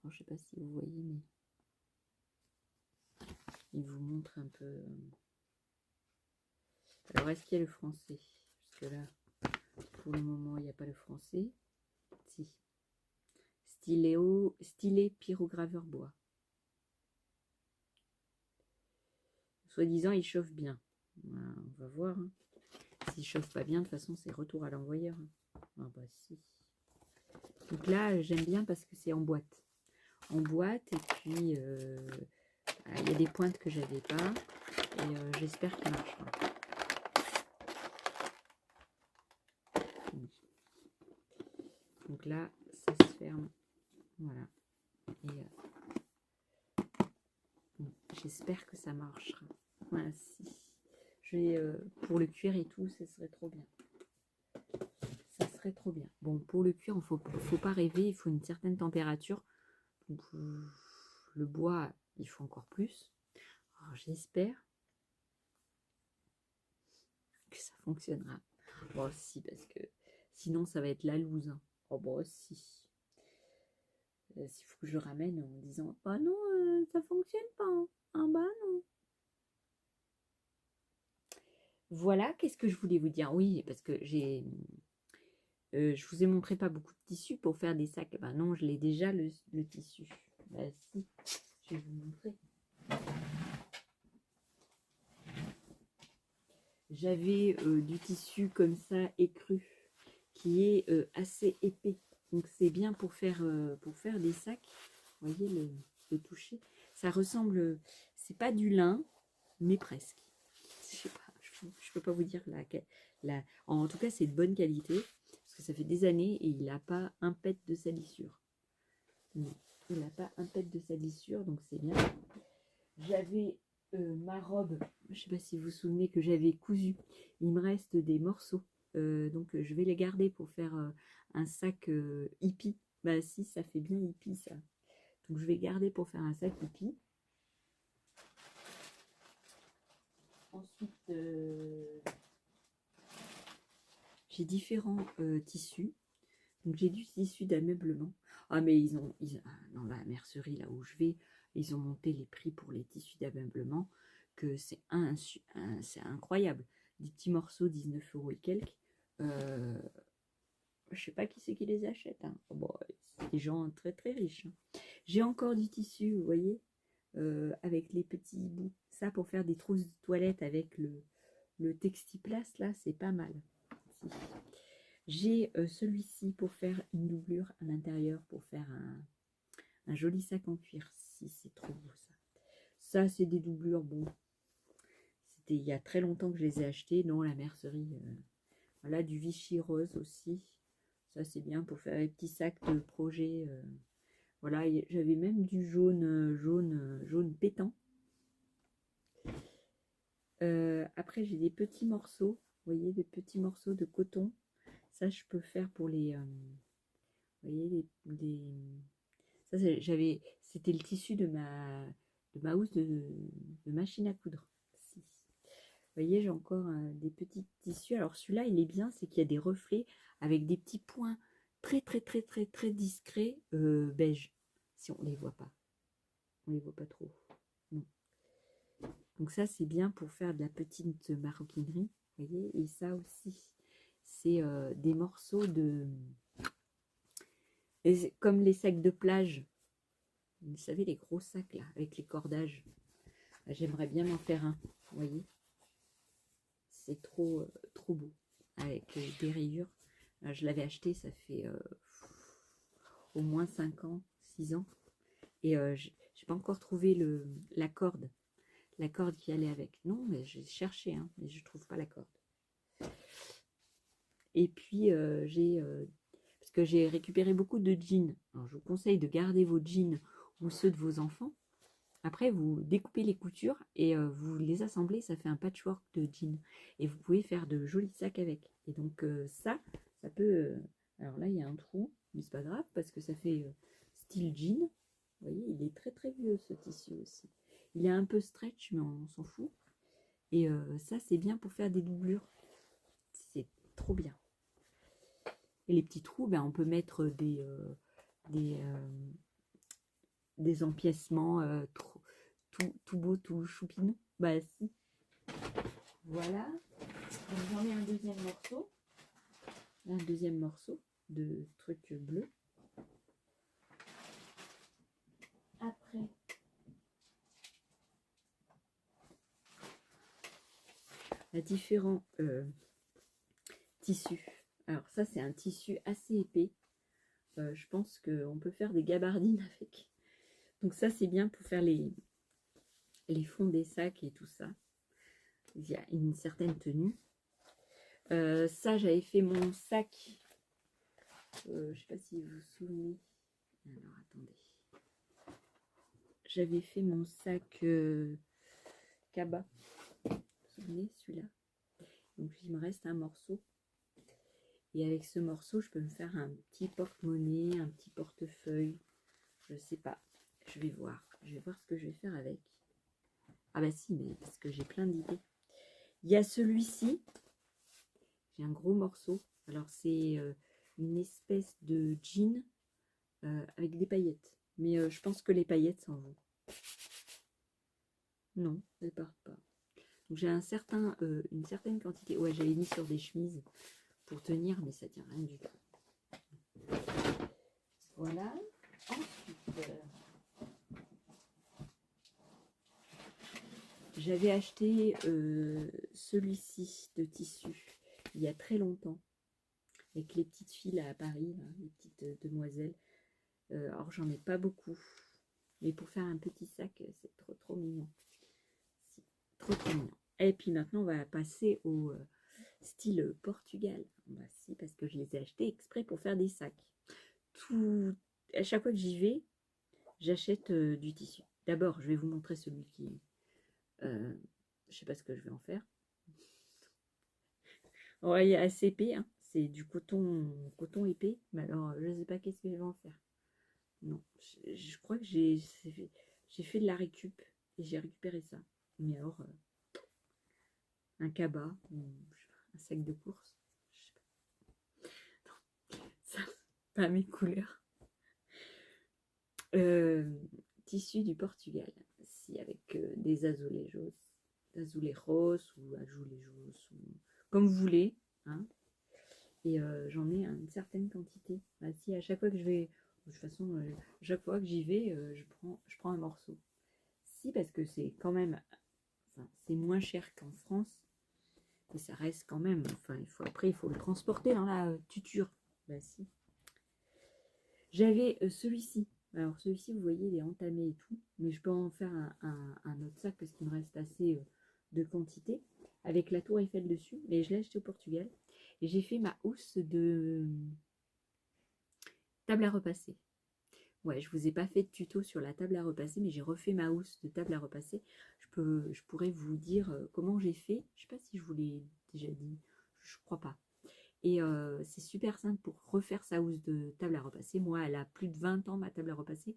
Alors, je sais pas si vous voyez, mais il vous montre un peu. Alors, est-ce qu'il y a le français? Parce que là, pour le moment, il n'y a pas le français. Si. Stylet pyrograveur bois. Soi-disant, il chauffe bien. Voilà, on va voir. Hein. S'il ne chauffe pas bien, de toute façon, c'est retour à l'envoyeur. Hein. Ah bah si. Donc là, j'aime bien parce que c'est en boîte. En boîte, et puis il y a des pointes que j'avais pas. Et j'espère qu'il marchera. Donc là, ça se ferme. Voilà. Et j'espère que ça marchera. Voilà, si. Je vais, pour le cuir et tout, ce serait trop bien. Ça serait trop bien. Bon, pour le cuir, il ne faut pas rêver, il faut une certaine température. Donc, le bois, il faut encore plus. Alors, j'espère que ça fonctionnera. Bon, si, parce que sinon, ça va être la loose. Hein. Oh, bon, si. S'il faut que je ramène en disant bah non, ça fonctionne pas. Hein. Ah bah non. Voilà, qu'est-ce que je voulais vous dire? Oui, parce que je vous ai montré pas beaucoup de tissu pour faire des sacs. Ben non, je l'ai déjà le tissu. Ben si, je vais vous montrer. J'avais du tissu comme ça écru qui est assez épais. Donc c'est bien pour faire des sacs. Vous voyez le toucher. Ça ressemble, c'est pas du lin, mais presque. Je sais pas, je peux pas vous dire en tout cas c'est de bonne qualité parce que ça fait des années et il n'a pas un pet de salissure. Non, il n'a pas un pet de salissure, donc c'est bien. J'avais ma robe, je sais pas si vous vous souvenez que j'avais cousu. Il me reste des morceaux, donc je vais les garder pour faire un sac hippie. Bah si, ça fait bien hippie ça. Donc je vais garder pour faire un sac hippie. Ensuite, j'ai différents tissus. Donc j'ai du tissu d'ameublement. Ah mais dans la mercerie là où je vais, ils ont monté les prix pour les tissus d'ameublement que c'est incroyable. Des petits morceaux, 19 € et quelques. Je sais pas qui c'est qui les achète. Hein. Bon, c'est des gens très très riches. Hein. J'ai encore du tissu, vous voyez, avec les petits bouts. Ça pour faire des trousses de toilette avec le Textiplast là, c'est pas mal. Si. J'ai celui-ci pour faire une doublure à l'intérieur, pour faire un joli sac en cuir. Si, c'est trop beau ça. Ça, c'est des doublures, bon. C'était il y a très longtemps que je les ai achetés. Non, la mercerie. Voilà, du Vichy rose aussi. Ça, c'est bien pour faire les petits sacs de projet. Voilà, j'avais même du jaune pétant. Après, j'ai des petits morceaux. Vous voyez, des petits morceaux de coton. Ça, je peux faire pour les... vous voyez, ça, c'était le tissu de ma housse de machine à coudre. Si. Vous voyez, j'ai encore des petits tissus. Alors celui-là, il est bien, c'est qu'il y a des reflets avec des petits points très très très très très discrets beige. Si on les voit pas, on les voit pas trop. Non. Donc ça, c'est bien pour faire de la petite maroquinerie. Vous voyez, et ça aussi, c'est des morceaux de... comme les sacs de plage. Vous savez, les gros sacs là, avec les cordages. J'aimerais bien m'en faire un, vous voyez. C'est trop beau. Avec des rayures. Je l'avais acheté, ça fait au moins 5 ans, 6 ans. Et j'ai pas encore trouvé la corde qui allait avec. Non, mais j'ai cherché, hein, mais je trouve pas la corde. Et puis, parce que j'ai récupéré beaucoup de jeans. Alors, je vous conseille de garder vos jeans ou ceux de vos enfants. Après, vous découpez les coutures et vous les assemblez, ça fait un patchwork de jeans. Et vous pouvez faire de jolis sacs avec. Et donc ça peut... alors là, il y a un trou, mais c'est pas grave parce que ça fait style jean. Vous voyez, il est très très vieux ce tissu aussi. Il est un peu stretch, mais on s'en fout. Et ça, c'est bien pour faire des doublures. C'est trop bien. Et les petits trous, ben, on peut mettre des empiècements tout beau, tout choupinou. Bah si. Voilà. J'en ai un deuxième morceau. Un deuxième morceau de truc bleu. Après, il y a différents tissus. Alors ça, c'est un tissu assez épais. Je pense qu'on peut faire des gabardines avec. Donc ça, c'est bien pour faire les fonds des sacs et tout ça. Il y a une certaine tenue. Ça, j'avais fait mon sac. Je sais pas si vous vous souvenez. Alors, attendez. J'avais fait mon sac cabas. Vous vous souvenez, celui-là. Donc, il me reste un morceau. Et avec ce morceau, je peux me faire un petit porte-monnaie, un petit portefeuille. Je sais pas. Je vais voir. Je vais voir ce que je vais faire avec. Ah bah si, mais parce que j'ai plein d'idées. Il y a celui-ci. J'ai un gros morceau. Alors, c'est une espèce de jean avec des paillettes. Mais je pense que les paillettes s'en vont. Non, elles partent pas. Donc j'ai une certaine quantité. Ouais, j'avais mis sur des chemises pour tenir, mais ça tient rien du tout. Voilà. Ensuite, j'avais acheté celui-ci de tissu il y a très longtemps, avec les petites filles là à Paris, là, les petites demoiselles. Alors j'en ai pas beaucoup, mais pour faire un petit sac, c'est trop mignon. Trop mignon. Et puis maintenant, on va passer au style Portugal. Si, parce que je les ai achetés exprès pour faire des sacs. À chaque fois que j'y vais, j'achète du tissu. D'abord, je vais vous montrer celui qui... je sais pas ce que je vais en faire. Ouais, il y a assez épais, hein. C'est du coton épais. Mais alors, je ne sais pas qu'est-ce que je vais en faire. Non, je crois que j'ai fait de la récup et j'ai récupéré ça. Mais alors, un cabas, un sac de course, je sais pas. Non, ça, pas mes couleurs. Tissu du Portugal, si avec des azulejos roses ou azulejos, ou comme vous voulez, hein. Et j'en ai une certaine quantité. Bah, si à chaque fois que je vais, de toute façon, chaque fois que j'y vais, je prends un morceau. Si, parce que c'est quand même, enfin, c'est moins cher qu'en France, mais ça reste quand même, enfin, après, il faut le transporter dans la tuture. Bah si. J'avais celui-ci. Alors celui-ci, vous voyez, il est entamé et tout, mais je peux en faire un autre sac parce qu'il me reste assez de quantité, avec la tour Eiffel dessus, mais je l'ai acheté au Portugal. Et j'ai fait ma housse de table à repasser. Ouais, je vous ai pas fait de tuto sur la table à repasser, mais j'ai refait ma housse de table à repasser. Je pourrais vous dire comment j'ai fait. Je sais pas si je vous l'ai déjà dit, je crois pas. Et c'est super simple pour refaire sa housse de table à repasser. Moi, elle a plus de 20 ans, ma table à repasser.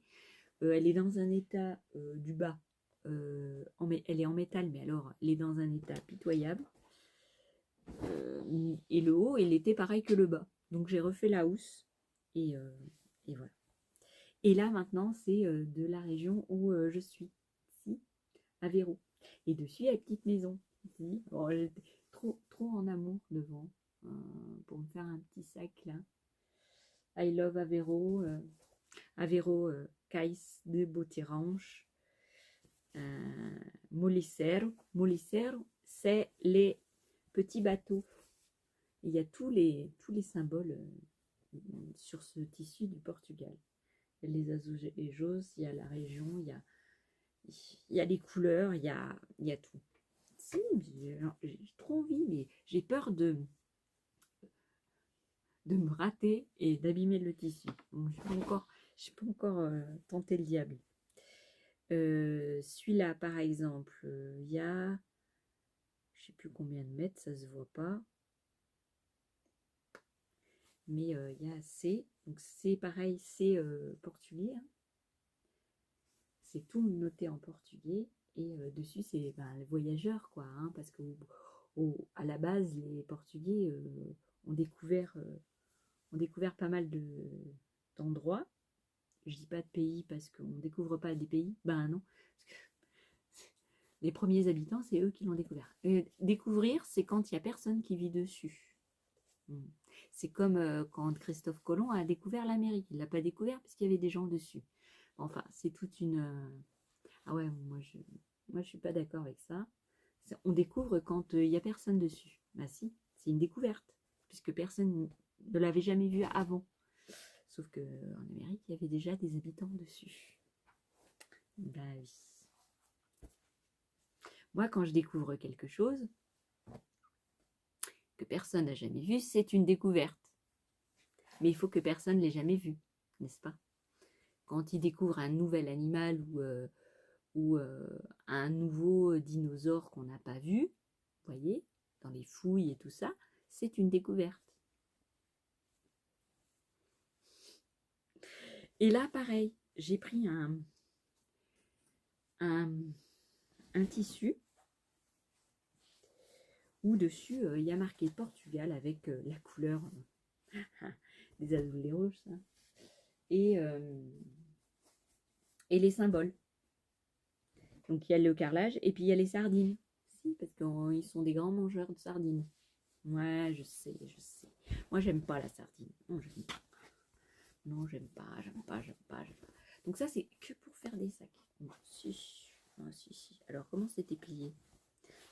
Elle est dans un état du bas. Elle est en métal, mais alors, elle est dans un état pitoyable. Et le haut, il était pareil que le bas. Donc, j'ai refait la housse. Et voilà. Et là, maintenant, c'est de la région où je suis. Si, Aveiro. Et dessus, il y a une petite maison. Si. Bon, j'étais trop en amour devant. Pour me faire un petit sac là. I love Aveiro. Aveiro Cais de Botirange. Molicero. Molicero, c'est les petits bateaux. Il y a tous les symboles sur ce tissu du Portugal. Il y a les azulejos, il y a la région, il y a les couleurs, il y a tout. Si, j'ai trop envie, mais j'ai peur de me rater et d'abîmer le tissu. Donc, je n'ai pas encore tenté le diable. Celui-là, par exemple, il y a, je ne sais plus combien de mètres, ça se voit pas, mais il y a assez. Donc c'est pareil, c'est portugais. Hein. C'est tout noté en portugais et dessus c'est les voyageurs quoi, hein, parce que à la base les Portugais ont découvert pas mal d'endroits. Je dis pas de pays parce qu'on ne découvre pas des pays. Ben non. Parce que les premiers habitants, c'est eux qui l'ont découvert. Découvrir, c'est quand il n'y a personne qui vit dessus. C'est comme quand Christophe Colomb a découvert l'Amérique. Il ne l'a pas découvert parce qu'il y avait des gens dessus. Enfin, c'est toute une... Ah ouais, moi je suis pas d'accord avec ça. On découvre quand il n'y a personne dessus. Bah si, c'est une découverte, puisque personne ne l'avait jamais vu avant. Sauf qu'en Amérique, il y avait déjà des habitants dessus. Bah oui. Moi, quand je découvre quelque chose que personne n'a jamais vu, c'est une découverte. Mais il faut que personne ne l'ait jamais vu, n'est-ce pas? Quand il découvre un nouvel animal ou un nouveau dinosaure qu'on n'a pas vu, vous voyez, dans les fouilles et tout ça, c'est une découverte. Et là, pareil, j'ai pris un tissu où dessus, il y a marqué Portugal avec la couleur des azulejos. Hein. et, et les symboles. Donc il y a le carrelage et puis il y a les sardines. Si, parce qu'ils sont des grands mangeurs de sardines. Ouais, je sais, je sais. Moi, j'aime pas la sardine. Non, j'aime pas. Non, j'aime pas, j'aime pas, j'aime pas, j'aime pas. Donc ça, c'est que pour faire des sacs. Non, si. Ah, si, si. Alors, comment c'était plié?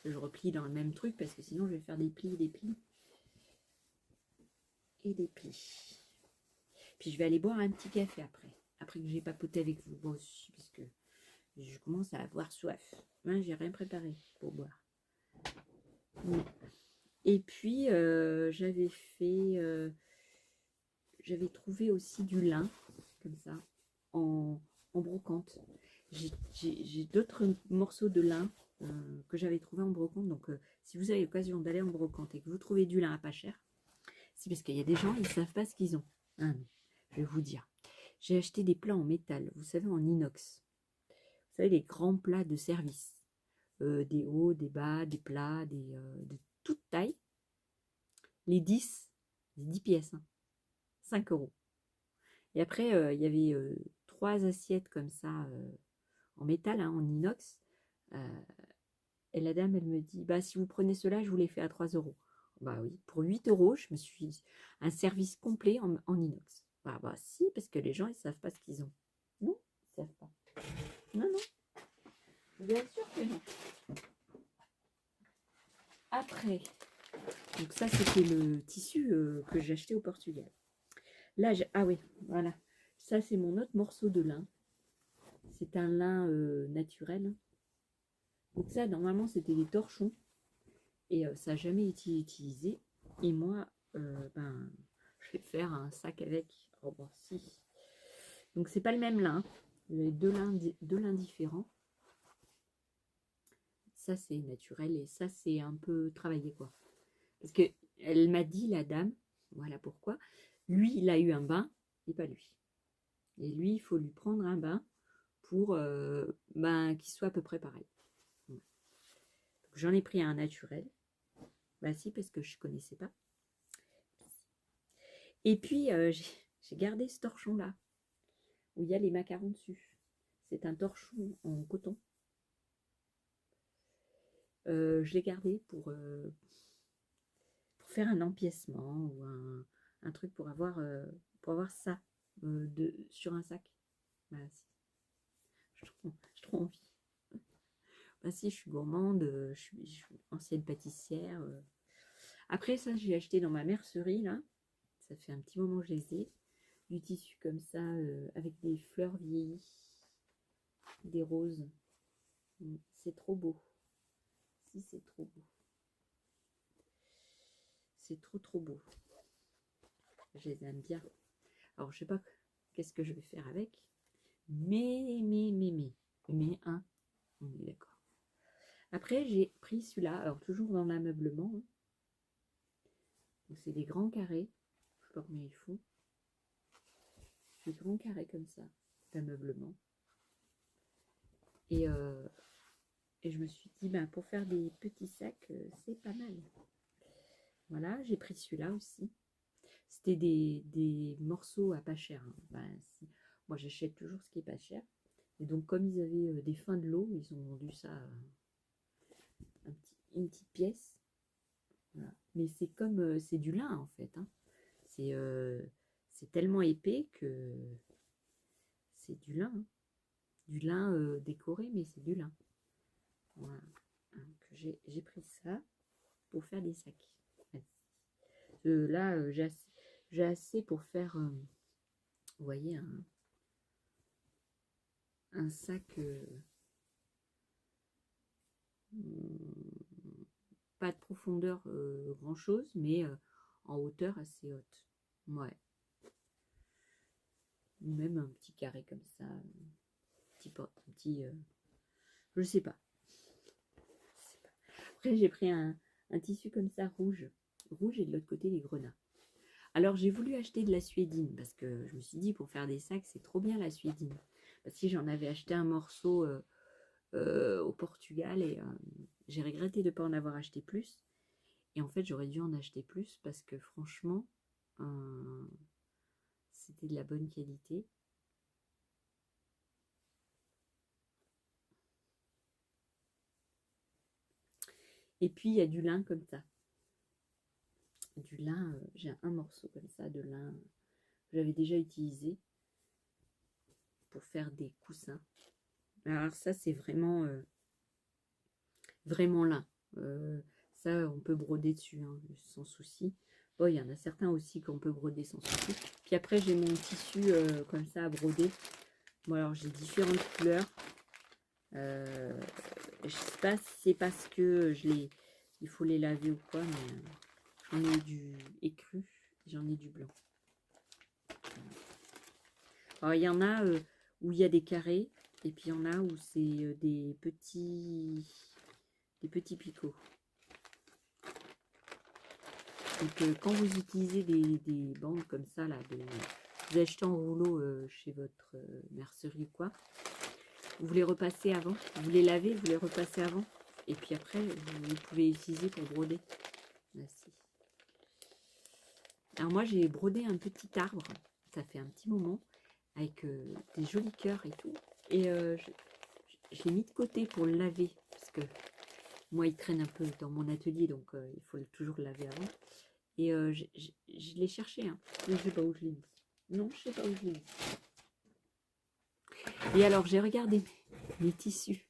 Je replie dans le même truc parce que sinon, je vais faire des plis, des plis. Et des plis. Puis, je vais aller boire un petit café après. Après que j'ai papoté avec vous. Moi aussi, parce que je commence à avoir soif. Hein, j'ai rien préparé pour boire. Et puis, j'avais trouvé aussi du lin, comme ça, en brocante. J'ai d'autres morceaux de lin que j'avais trouvé en brocante. Donc, si vous avez l'occasion d'aller en brocante et que vous trouvez du lin à pas cher, c'est parce qu'il y a des gens, ils ne savent pas ce qu'ils ont. Hein, je vais vous dire. J'ai acheté des plats en métal, vous savez, en inox. Vous savez, les grands plats de service. Des hauts, des bas, des plats, de toute taille. Les 10 pièces, hein, 5 euros. Et après, il y avait 3 assiettes comme ça, en métal, hein, en inox. Et la dame, elle me dit, bah si vous prenez cela, je vous les fais à 3 euros. Bah oui, pour 8 euros, je me suis un service complet en inox. Bah si, parce que les gens, ils savent pas ce qu'ils ont. Non, ils savent pas. Non, non. Bien sûr que non. Après, donc ça, c'était le tissu que j'ai acheté au Portugal. Là, ah oui, voilà. Ça, c'est mon autre morceau de lin. C'est un lin naturel. Donc ça, normalement, c'était des torchons. Et ça n'a jamais été utilisé. Et moi, ben, je vais faire un sac avec. Oh bon, si. Donc c'est pas le même lin. Il y a deux lins différents. Ça, c'est naturel. Et ça, c'est un peu travaillé, quoi. Parce que elle m'a dit, la dame, voilà pourquoi. Lui, il a eu un bain, et pas lui. Et lui, il faut lui prendre un bain pour ben, qu'il soit à peu près pareil. J'en ai pris un naturel. Bah si, parce que je ne connaissais pas. Et puis, j'ai gardé ce torchon-là, où il y a les macarons dessus. C'est un torchon en coton. Je l'ai gardé pour faire un empiècement ou un truc pour avoir ça sur un sac. Bah, si. J'ai trop envie. Bah si, je suis gourmande, je suis ancienne pâtissière. Après ça, j'ai acheté dans ma mercerie, là. Ça fait un petit moment que je les ai. Du tissu comme ça, avec des fleurs vieillies. Des roses. C'est trop beau. Si, c'est trop beau. C'est trop trop beau. Je les aime bien. Alors, je sais pas qu'est-ce que je vais faire avec. Mais, hein, on est d'accord. Après, j'ai pris celui-là. Alors, toujours dans l'ameublement. Hein. C'est des grands carrés. Je sais pas combien ils font. Des grands carrés comme ça, d'ameublement. Et je me suis dit, ben, pour faire des petits sacs, c'est pas mal. Voilà, j'ai pris celui-là aussi. C'était des morceaux à pas cher. Hein. Ben, si. Moi, j'achète toujours ce qui est pas cher. Et donc, comme ils avaient des fins de lot, ils ont vendu ça une petite pièce. Voilà. Mais c'est comme, c'est du lin en fait. Hein. C'est tellement épais que c'est du lin. Hein. Du lin décoré, mais c'est du lin. Voilà. Donc, j'ai pris ça pour faire des sacs. Là, j'ai assez pour faire, vous voyez, un sac pas de profondeur grand chose, mais en hauteur assez haute. Ouais. Même un petit carré comme ça, un petit je sais pas. Après, j'ai pris un tissu comme ça rouge et de l'autre côté les grenats. Alors, j'ai voulu acheter de la suédine parce que je me suis dit, pour faire des sacs, c'est trop bien la suédine. Parce que j'en avais acheté un morceau au Portugal et j'ai regretté de ne pas en avoir acheté plus. Et en fait, j'aurais dû en acheter plus parce que franchement, c'était de la bonne qualité. Et puis, il y a du lin comme ça. Du lin, j'ai un morceau comme ça de lin que j'avais déjà utilisé pour faire des coussins. Alors ça, c'est vraiment, vraiment lin. Ça, on peut broder dessus, hein, sans souci. Bon, il y en a certains aussi qu'on peut broder sans souci. Puis après, j'ai mon tissu comme ça à broder. Bon, alors j'ai différentes couleurs. Je sais pas si c'est parce que il faut les laver ou quoi, mais j'en ai du écru, j'en ai du blanc. Alors il y en a où il y a des carrés, et puis il y en a où c'est des petits picots. Donc quand vous utilisez des bandes comme ça, là, vous achetez en rouleau chez votre mercerie ou quoi, vous les repassez avant, vous les lavez, vous les repassez avant, et puis après vous pouvez utiliser pour broder. Merci. Alors moi j'ai brodé un petit arbre, ça fait un petit moment, avec des jolis cœurs et tout, et je l'ai mis de côté pour le laver, parce que moi il traîne un peu dans mon atelier, donc il faut toujours le laver avant. Et je l'ai cherché, hein, mais je sais pas où je l'ai mis. Non, je sais pas où je l'ai mis. Et alors j'ai regardé mes tissus.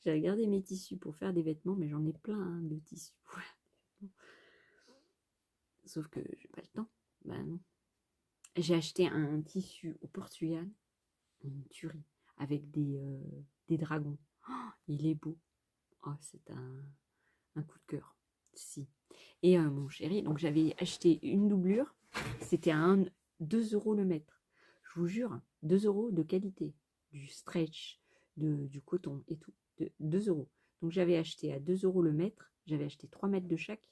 J'ai regardé mes tissus pour faire des vêtements, mais j'en ai plein hein, de tissus. Sauf que j'ai pas le temps. Ben non. J'ai acheté un tissu au Portugal, une tuerie, avec des dragons. Oh, il est beau. Oh, c'est un coup de cœur. Si. Et mon chéri, donc j'avais acheté une doublure, c'était à 2 € le mètre. Je vous jure, 2 € de qualité, du stretch, du coton et tout, 2 €. Donc j'avais acheté à 2 € le mètre, j'avais acheté 3 mètres de chaque,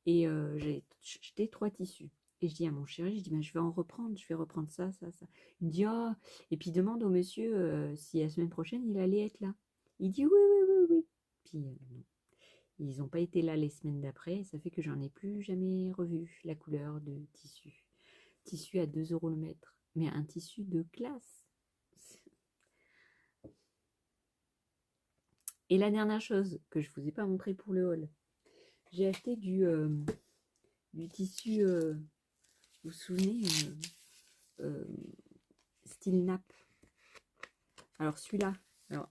et j'ai acheté 3 tissus. Et je dis à mon chéri, je dis, ben, je vais reprendre ça, ça, ça. Il me dit, oh, et puis demande au monsieur si la semaine prochaine il allait être là. Il dit oui, oui, oui, oui. Puis non. Ils n'ont pas été là les semaines d'après, ça fait que j'en ai plus jamais revu la couleur de tissu. Tissu à 2 € le mètre, mais un tissu de classe. Et la dernière chose que je ne vous ai pas montré pour le haul, j'ai acheté du tissu, vous vous souvenez, style nappe. Alors celui-là,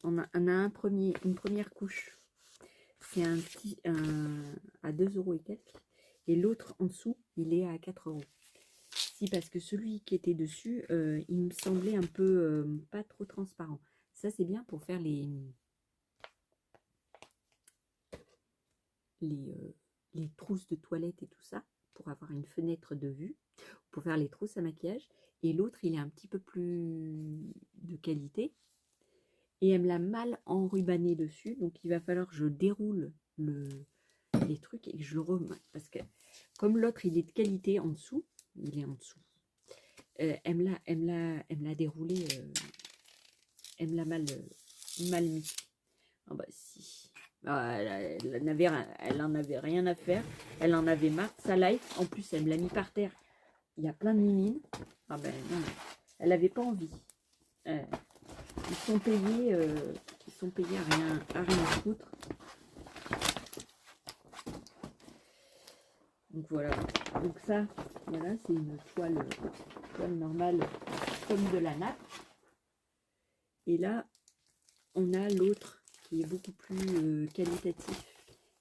on a une première couche. C'est à 2 € et quelques. Et l'autre en dessous, il est à 4 €. Si, parce que celui qui était dessus, il me semblait un peu pas trop transparent. Ça, c'est bien pour faire les trousses de toilette et tout ça, pour avoir une fenêtre de vue, pour faire les trousses à maquillage. Et l'autre, il est un petit peu plus de qualité. Et elle me l'a mal enrubanné dessus, donc il va falloir que je déroule les trucs et que je le remets. Parce que comme l'autre, il est de qualité en dessous, il est en dessous. Elle me l'a déroulé, elle me l'a mal mis. Oh bah si. Elle en avait rien à faire. Elle en avait marre de sa life. En plus, elle me l'a mis par terre. Il y a plein de mimines. Ah ben non, elle n'avait pas envie. Ils sont payés à rien foutre. Donc voilà. Donc ça, voilà, c'est une toile normale comme de la nappe. Et là, on a l'autre qui est beaucoup plus qualitatif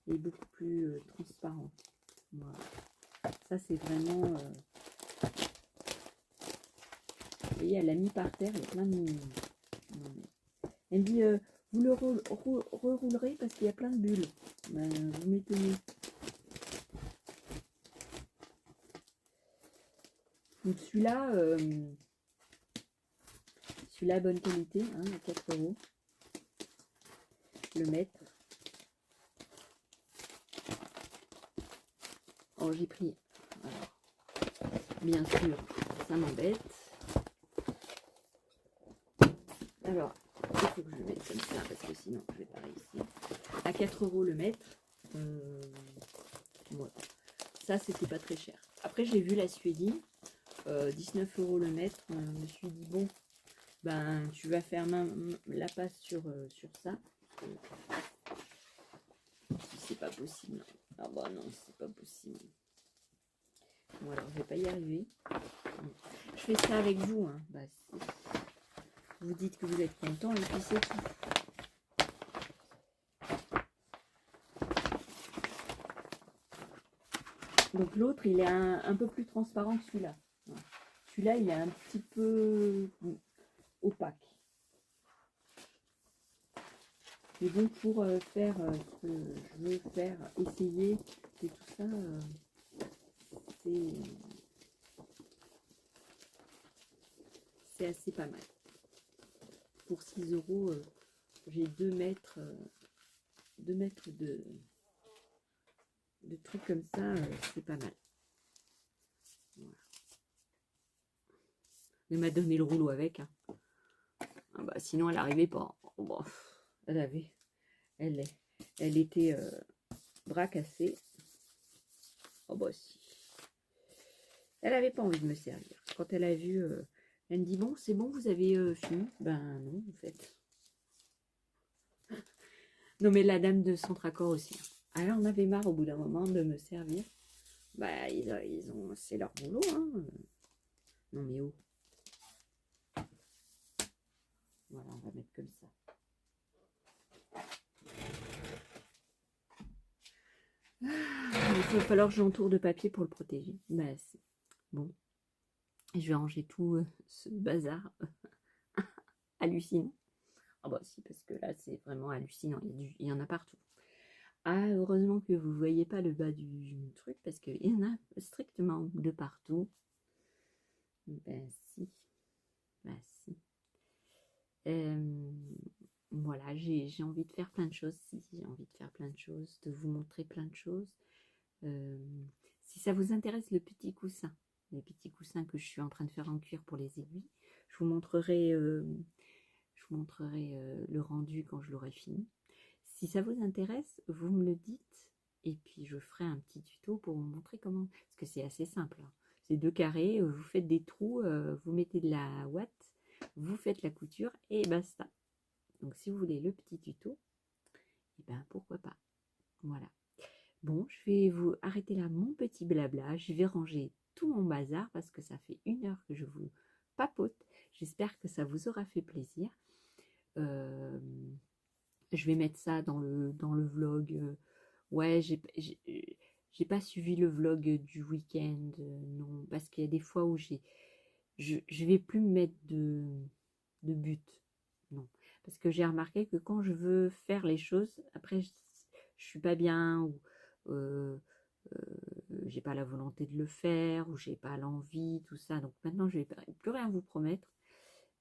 et beaucoup plus transparent. Voilà. Ça, c'est vraiment... vous voyez, elle l'a mis par terre, il y a plein de... Elle me dit, vous le reroulerez parce qu'il y a plein de bulles. Ben, vous m'étonnez. Donc celui-là, bonne qualité, hein, à 4 € le mètre. Oh, j'ai pris. Alors, bien sûr, ça m'embête. Alors, il faut que je le mette comme ça parce que sinon je vais pas réussir. À 4 € le mètre. Voilà. Ça, c'était pas très cher. Après, j'ai vu la suédine. 19 € le mètre. Je me suis dit, bon, ben, tu vas faire la passe sur ça. C'est pas possible. Ah bah non, c'est pas possible. Bon, alors, je vais pas y arriver. Je fais ça avec vous. Hein. Bah, vous dites que vous êtes content et puis c'est tout. Donc l'autre, il est un peu plus transparent que celui-là. Celui-là, il est un petit peu opaque. Mais bon, pour faire ce que je veux faire, essayer, et tout ça, c'est assez pas mal. Pour 6 €, j'ai 2 mètres, de trucs comme ça, c'est pas mal. Voilà. Elle m'a donné le rouleau avec. Hein. Ah bah, sinon, elle n'arrivait pas. Oh, bah, elle était bras cassés. Oh bah si. Elle n'avait pas envie de me servir. Quand elle a vu, elle me dit, bon, c'est bon, vous avez fini. Ben non, en fait. Non, mais la dame de Centracor aussi. Alors, on avait marre au bout d'un moment de me servir. Bah, c'est leur boulot, hein. Non, mais oh. Voilà, on va mettre comme ça. Il va falloir que j'entoure de papier pour le protéger. Bah, bon. Je vais ranger tout ce bazar hallucinant. Ah bah si, parce que là, c'est vraiment hallucinant. Il y en a partout. Ah, heureusement que vous ne voyez pas le bas du truc, parce qu'il y en a strictement de partout. Ben si. Ben si. Voilà, j'ai envie de faire plein de choses. Si, j'ai envie de faire plein de choses, de vous montrer plein de choses. Si ça vous intéresse, le petit coussin, les petits coussins que je suis en train de faire en cuir pour les aiguilles, je vous montrerai, le rendu quand je l'aurai fini. Si ça vous intéresse, vous me le dites et puis je ferai un petit tuto pour vous montrer comment, parce que c'est assez simple. Hein. C'est 2 carrés, vous faites des trous, vous mettez de la ouate, vous faites la couture et basta. Donc si vous voulez le petit tuto, et ben pourquoi pas. Voilà. Bon, je vais vous arrêter là mon petit blabla. Je vais ranger tout mon bazar parce que ça fait 1 heure que je vous papote. J'espère que ça vous aura fait plaisir. Je vais mettre ça dans le vlog. Ouais, j'ai pas suivi le vlog du week-end, non, parce qu'il y a des fois où je vais plus me mettre de but, non, parce que j'ai remarqué que quand je veux faire les choses, après je suis pas bien ou j'ai pas la volonté de le faire ou j'ai pas l'envie, tout ça. Donc maintenant je vais plus rien vous promettre.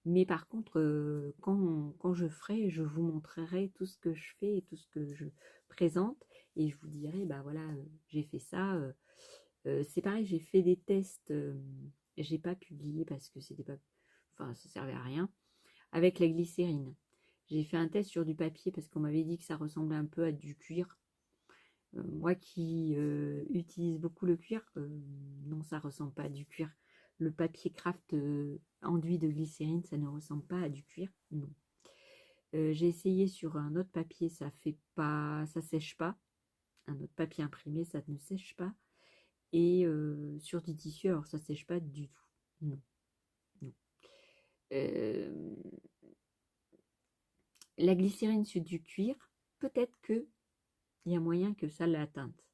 Mais par contre, quand je ferai, je vous montrerai tout ce que je fais et tout ce que je présente. Et je vous dirai, bah voilà, j'ai fait ça. C'est pareil, j'ai fait des tests. J'ai pas publié parce que c'était pas, enfin, ça servait à rien. Avec la glycérine. J'ai fait un test sur du papier parce qu'on m'avait dit que ça ressemblait un peu à du cuir. Moi qui utilise beaucoup le cuir, non, ça ressemble pas à du cuir. Le papier craft enduit de glycérine, ça ne ressemble pas à du cuir, non. J'ai essayé sur un autre papier, ça fait pas, ça sèche pas. Un autre papier imprimé, ça ne sèche pas. Et sur du tissu, alors ça sèche pas du tout, non, non. La glycérine sur du cuir, peut-être que il y a moyen que ça l'atteinte.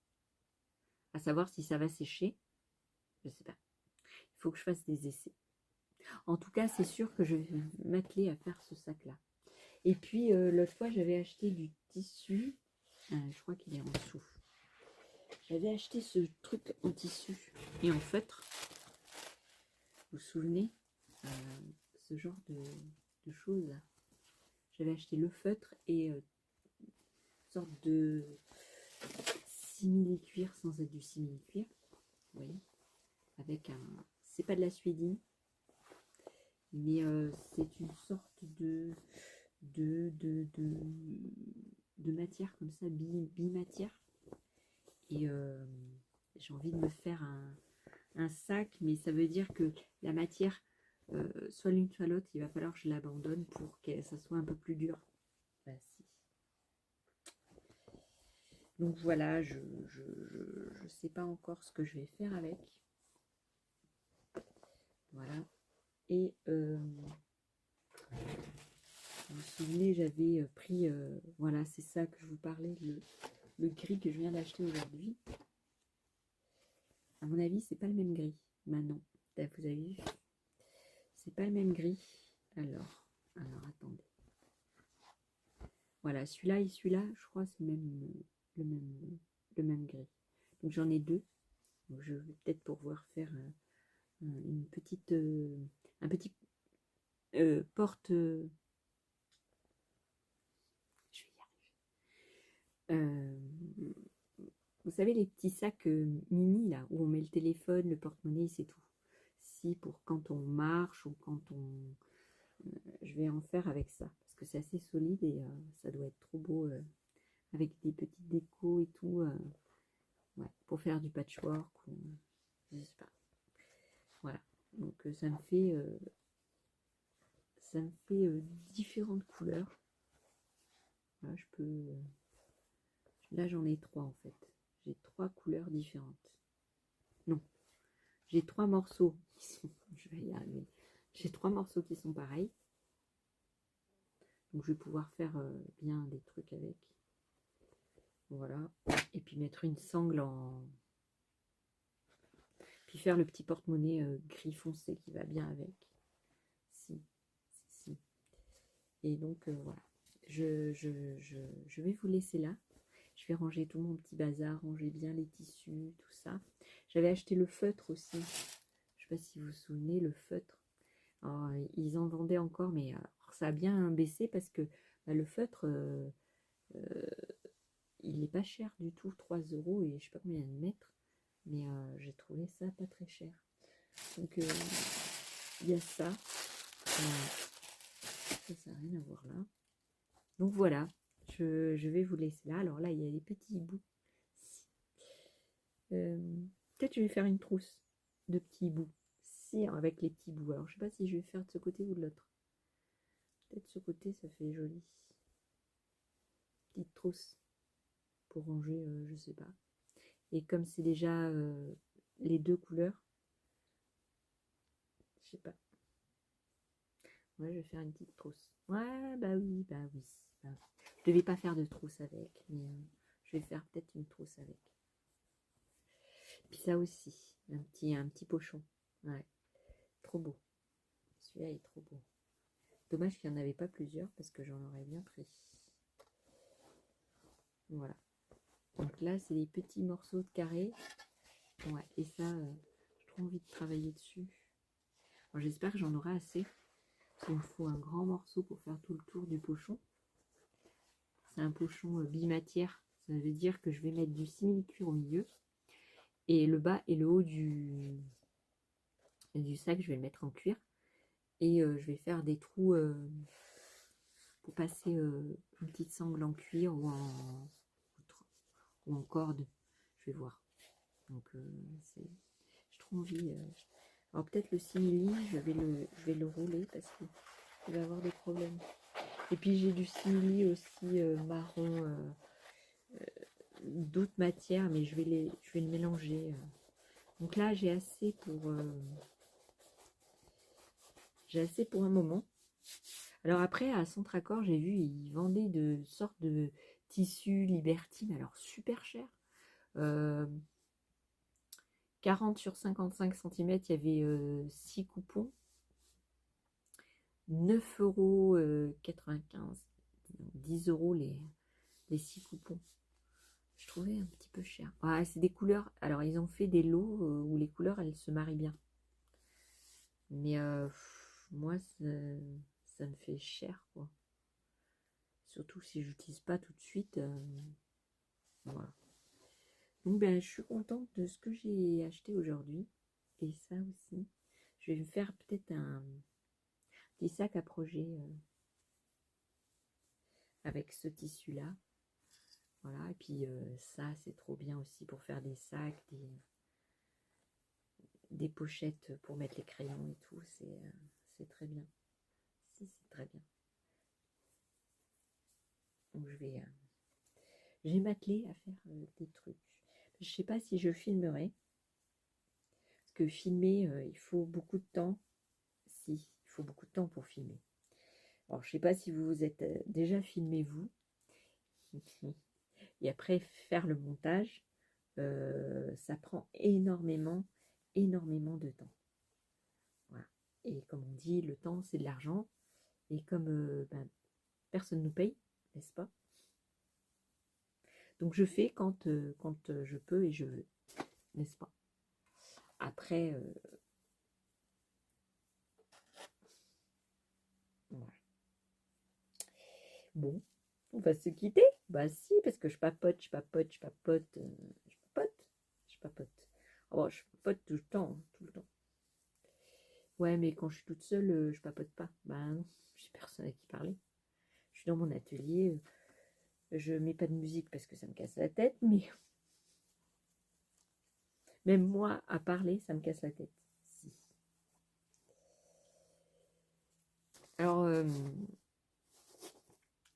À savoir si ça va sécher, je sais pas. Il faut que je fasse des essais. En tout cas, c'est sûr que je vais m'atteler à faire ce sac-là. Et puis, l'autre fois, j'avais acheté du tissu. Je crois qu'il est en dessous. J'avais acheté ce truc en tissu et en feutre. Vous vous souvenez ce genre de choses. J'avais acheté le feutre et une sorte de simili-cuir sans être du simili-cuir. Vous voyez, avec un... C'est pas de la suédine, mais c'est une sorte de matière comme ça, bimatière. Et j'ai envie de me faire un sac, mais ça veut dire que la matière, soit l'une soit l'autre, il va falloir que je l'abandonne pour que ça soit un peu plus dur. Bah, si. Donc voilà, je sais pas encore ce que je vais faire avec. Voilà. Et vous vous souvenez, j'avais pris, voilà, c'est ça que je vous parlais, le gris que je viens d'acheter aujourd'hui. À mon avis, c'est pas le même gris. Maintenant, vous avez vu, c'est pas le même gris. Alors attendez. Voilà, celui-là et celui-là, je crois c'est le même gris. Donc j'en ai deux. Donc, je vais peut-être pouvoir faire une petite, un petit porte. Je vais y arriver. Vous savez les petits sacs mini là où on met le téléphone, le porte-monnaie, c'est tout. Si pour quand on marche ou quand on, je vais en faire avec ça parce que c'est assez solide et ça doit être trop beau avec des petites décos et tout. Ouais, pour faire du patchwork ou je sais pas. Voilà. Donc ça me fait différentes couleurs. Là, je peux. Là, j'en ai trois en fait. J'ai trois couleurs différentes. Non, j'ai trois morceaux qui sont. Je vais y arriver. J'ai trois morceaux qui sont pareils. Donc, je vais pouvoir faire bien des trucs avec. Voilà. Et puis mettre une sangle en. Puis faire le petit porte-monnaie gris foncé qui va bien avec. Si. Et donc, voilà. Je vais vous laisser là. Je vais ranger tout mon petit bazar, ranger bien les tissus, tout ça. J'avais acheté le feutre aussi. Je ne sais pas si vous vous souvenez, le feutre. Alors, ils en vendaient encore, mais alors, ça a bien baissé parce que bah, le feutre, il n'est pas cher du tout, 3 € et je sais pas combien de mètres. Mais j'ai trouvé ça pas très cher. Donc, il y a ça. Ça n'a rien à voir là. Donc voilà, je vais vous laisser là. Alors là, il y a des petits bouts. Peut-être je vais faire une trousse de petits bouts. Si, avec les petits bouts. Alors je sais pas si je vais faire de ce côté ou de l'autre. Peut-être ce côté, ça fait joli. Petite trousse pour ranger, je sais pas. Et comme c'est déjà les deux couleurs, je sais pas. Ouais, je vais faire une petite trousse. Ouais, bah oui, bah oui. Bah, je devais pas faire de trousse avec, mais je vais faire peut-être une trousse avec. Puis ça aussi, un petit pochon. Ouais, trop beau. Celui-là est trop beau. Dommage qu'il n'y en avait pas plusieurs parce que j'en aurais bien pris. Voilà. Donc là, c'est des petits morceaux de carré. Ouais, et ça, j'ai trop envie de travailler dessus. J'espère que j'en aurai assez. Il me faut un grand morceau pour faire tout le tour du pochon. C'est un pochon bimatière. Ça veut dire que je vais mettre du simili-cuir au milieu. Et le bas et le haut du sac, je vais le mettre en cuir. Et je vais faire des trous pour passer une petite sangle en cuir ou en corde. Je vais voir. Donc j'ai trop envie. Alors peut-être le simili, je vais le rouler parce qu'il va avoir des problèmes. Et puis j'ai du simili aussi marron, d'autres matières, mais je vais le mélanger. Donc là j'ai assez pour un moment. Alors après à Centracor j'ai vu ils vendaient de sortes de tissus Libertine, alors super cher. 40 sur 55 cm, il y avait 6 coupons. 9,95 €, 10 € les 6 coupons. Je trouvais un petit peu cher. Ah, c'est des couleurs. Alors, ils ont fait des lots où les couleurs, elles se marient bien. Mais moi, ça me fait cher, quoi. Surtout si je n'utilise pas tout de suite. Voilà. Donc, ben, je suis contente de ce que j'ai acheté aujourd'hui. Et ça aussi. Je vais me faire peut-être un petit sac à projet avec ce tissu-là. Voilà, et puis ça, c'est trop bien aussi pour faire des sacs, des pochettes pour mettre les crayons et tout, c'est très bien. Si, c'est très bien. Donc je vais m'atteler à faire des trucs. Je sais pas si je filmerai, parce que filmer, il faut beaucoup de temps. Si, il faut beaucoup de temps pour filmer. Alors je sais pas si vous vous êtes déjà filmé vous, et après faire le montage, ça prend énormément de temps. Voilà. Et comme on dit, le temps c'est de l'argent, et comme personne ne nous paye, n'est-ce pas? Donc je fais quand je peux et je veux, n'est-ce pas? Après, voilà. Bon, on va se quitter. Bah si, parce que je papote, je papote, je papote, je papote, je papote. Oh, bon, je papote tout le temps, hein, tout le temps. Ouais, mais quand je suis toute seule, je papote pas. Bah non, j'ai personne à qui parler. Je suis dans mon atelier, je mets pas de musique parce que ça me casse la tête, mais même moi, à parler, ça me casse la tête. Si. Alors,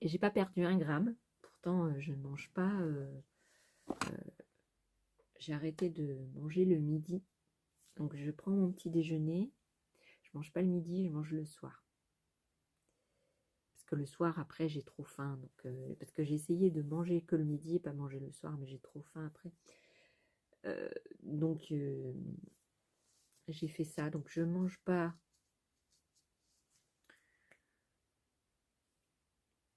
et j'ai pas perdu 1 gramme. Pourtant, je ne mange pas. J'ai arrêté de manger le midi. Donc, je prends mon petit déjeuner. Je mange pas le midi, je mange le soir. Parce que le soir, après, j'ai trop faim. Donc, parce que j'ai essayé de manger que le midi et pas manger le soir, mais j'ai trop faim après. Donc, j'ai fait ça. Donc, je mange pas.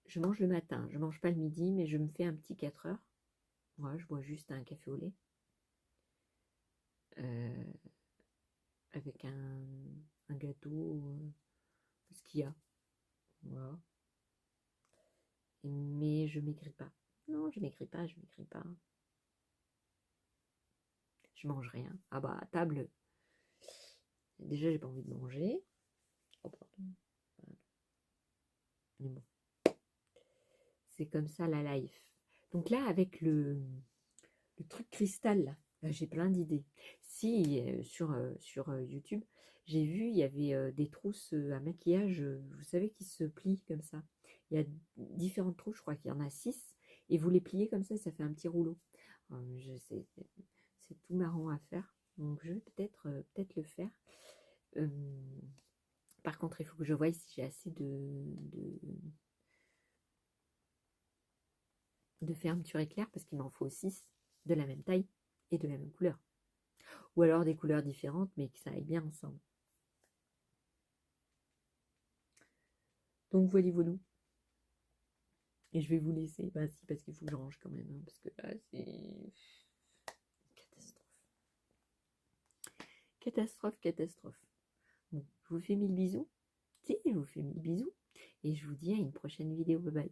Je mange le matin. Je mange pas le midi, mais je me fais un petit 4 heures. Moi, je bois juste un café au lait. Avec un gâteau, ce qu'il y a. Voilà. Mais je maigris pas. Non, je maigris pas, je maigris pas. Je mange rien. Ah bah, à table, déjà, j'ai pas envie de manger. Oh, pardon. Mais bon. C'est comme ça la life. Donc là, avec le truc cristal, là, j'ai plein d'idées. Si, sur YouTube, j'ai vu, il y avait des trousses à maquillage, vous savez, qui se plient comme ça. Il y a différentes trousses, je crois qu'il y en a 6, et vous les pliez comme ça fait un petit rouleau. C'est tout marrant à faire, donc je vais peut-être le faire. Par contre, il faut que je voie si j'ai assez de fermeture éclair, parce qu'il m'en faut 6 de la même taille et de la même couleur. Ou alors des couleurs différentes, mais que ça aille bien ensemble. Donc voilà, voilà. Et je vais vous laisser. Bah si, parce qu'il faut que je range quand même, hein, parce que là, c'est catastrophe. Catastrophe, catastrophe. Bon, je vous fais 1000 bisous. Si, je vous fais 1000 bisous. Et je vous dis à une prochaine vidéo. Bye bye.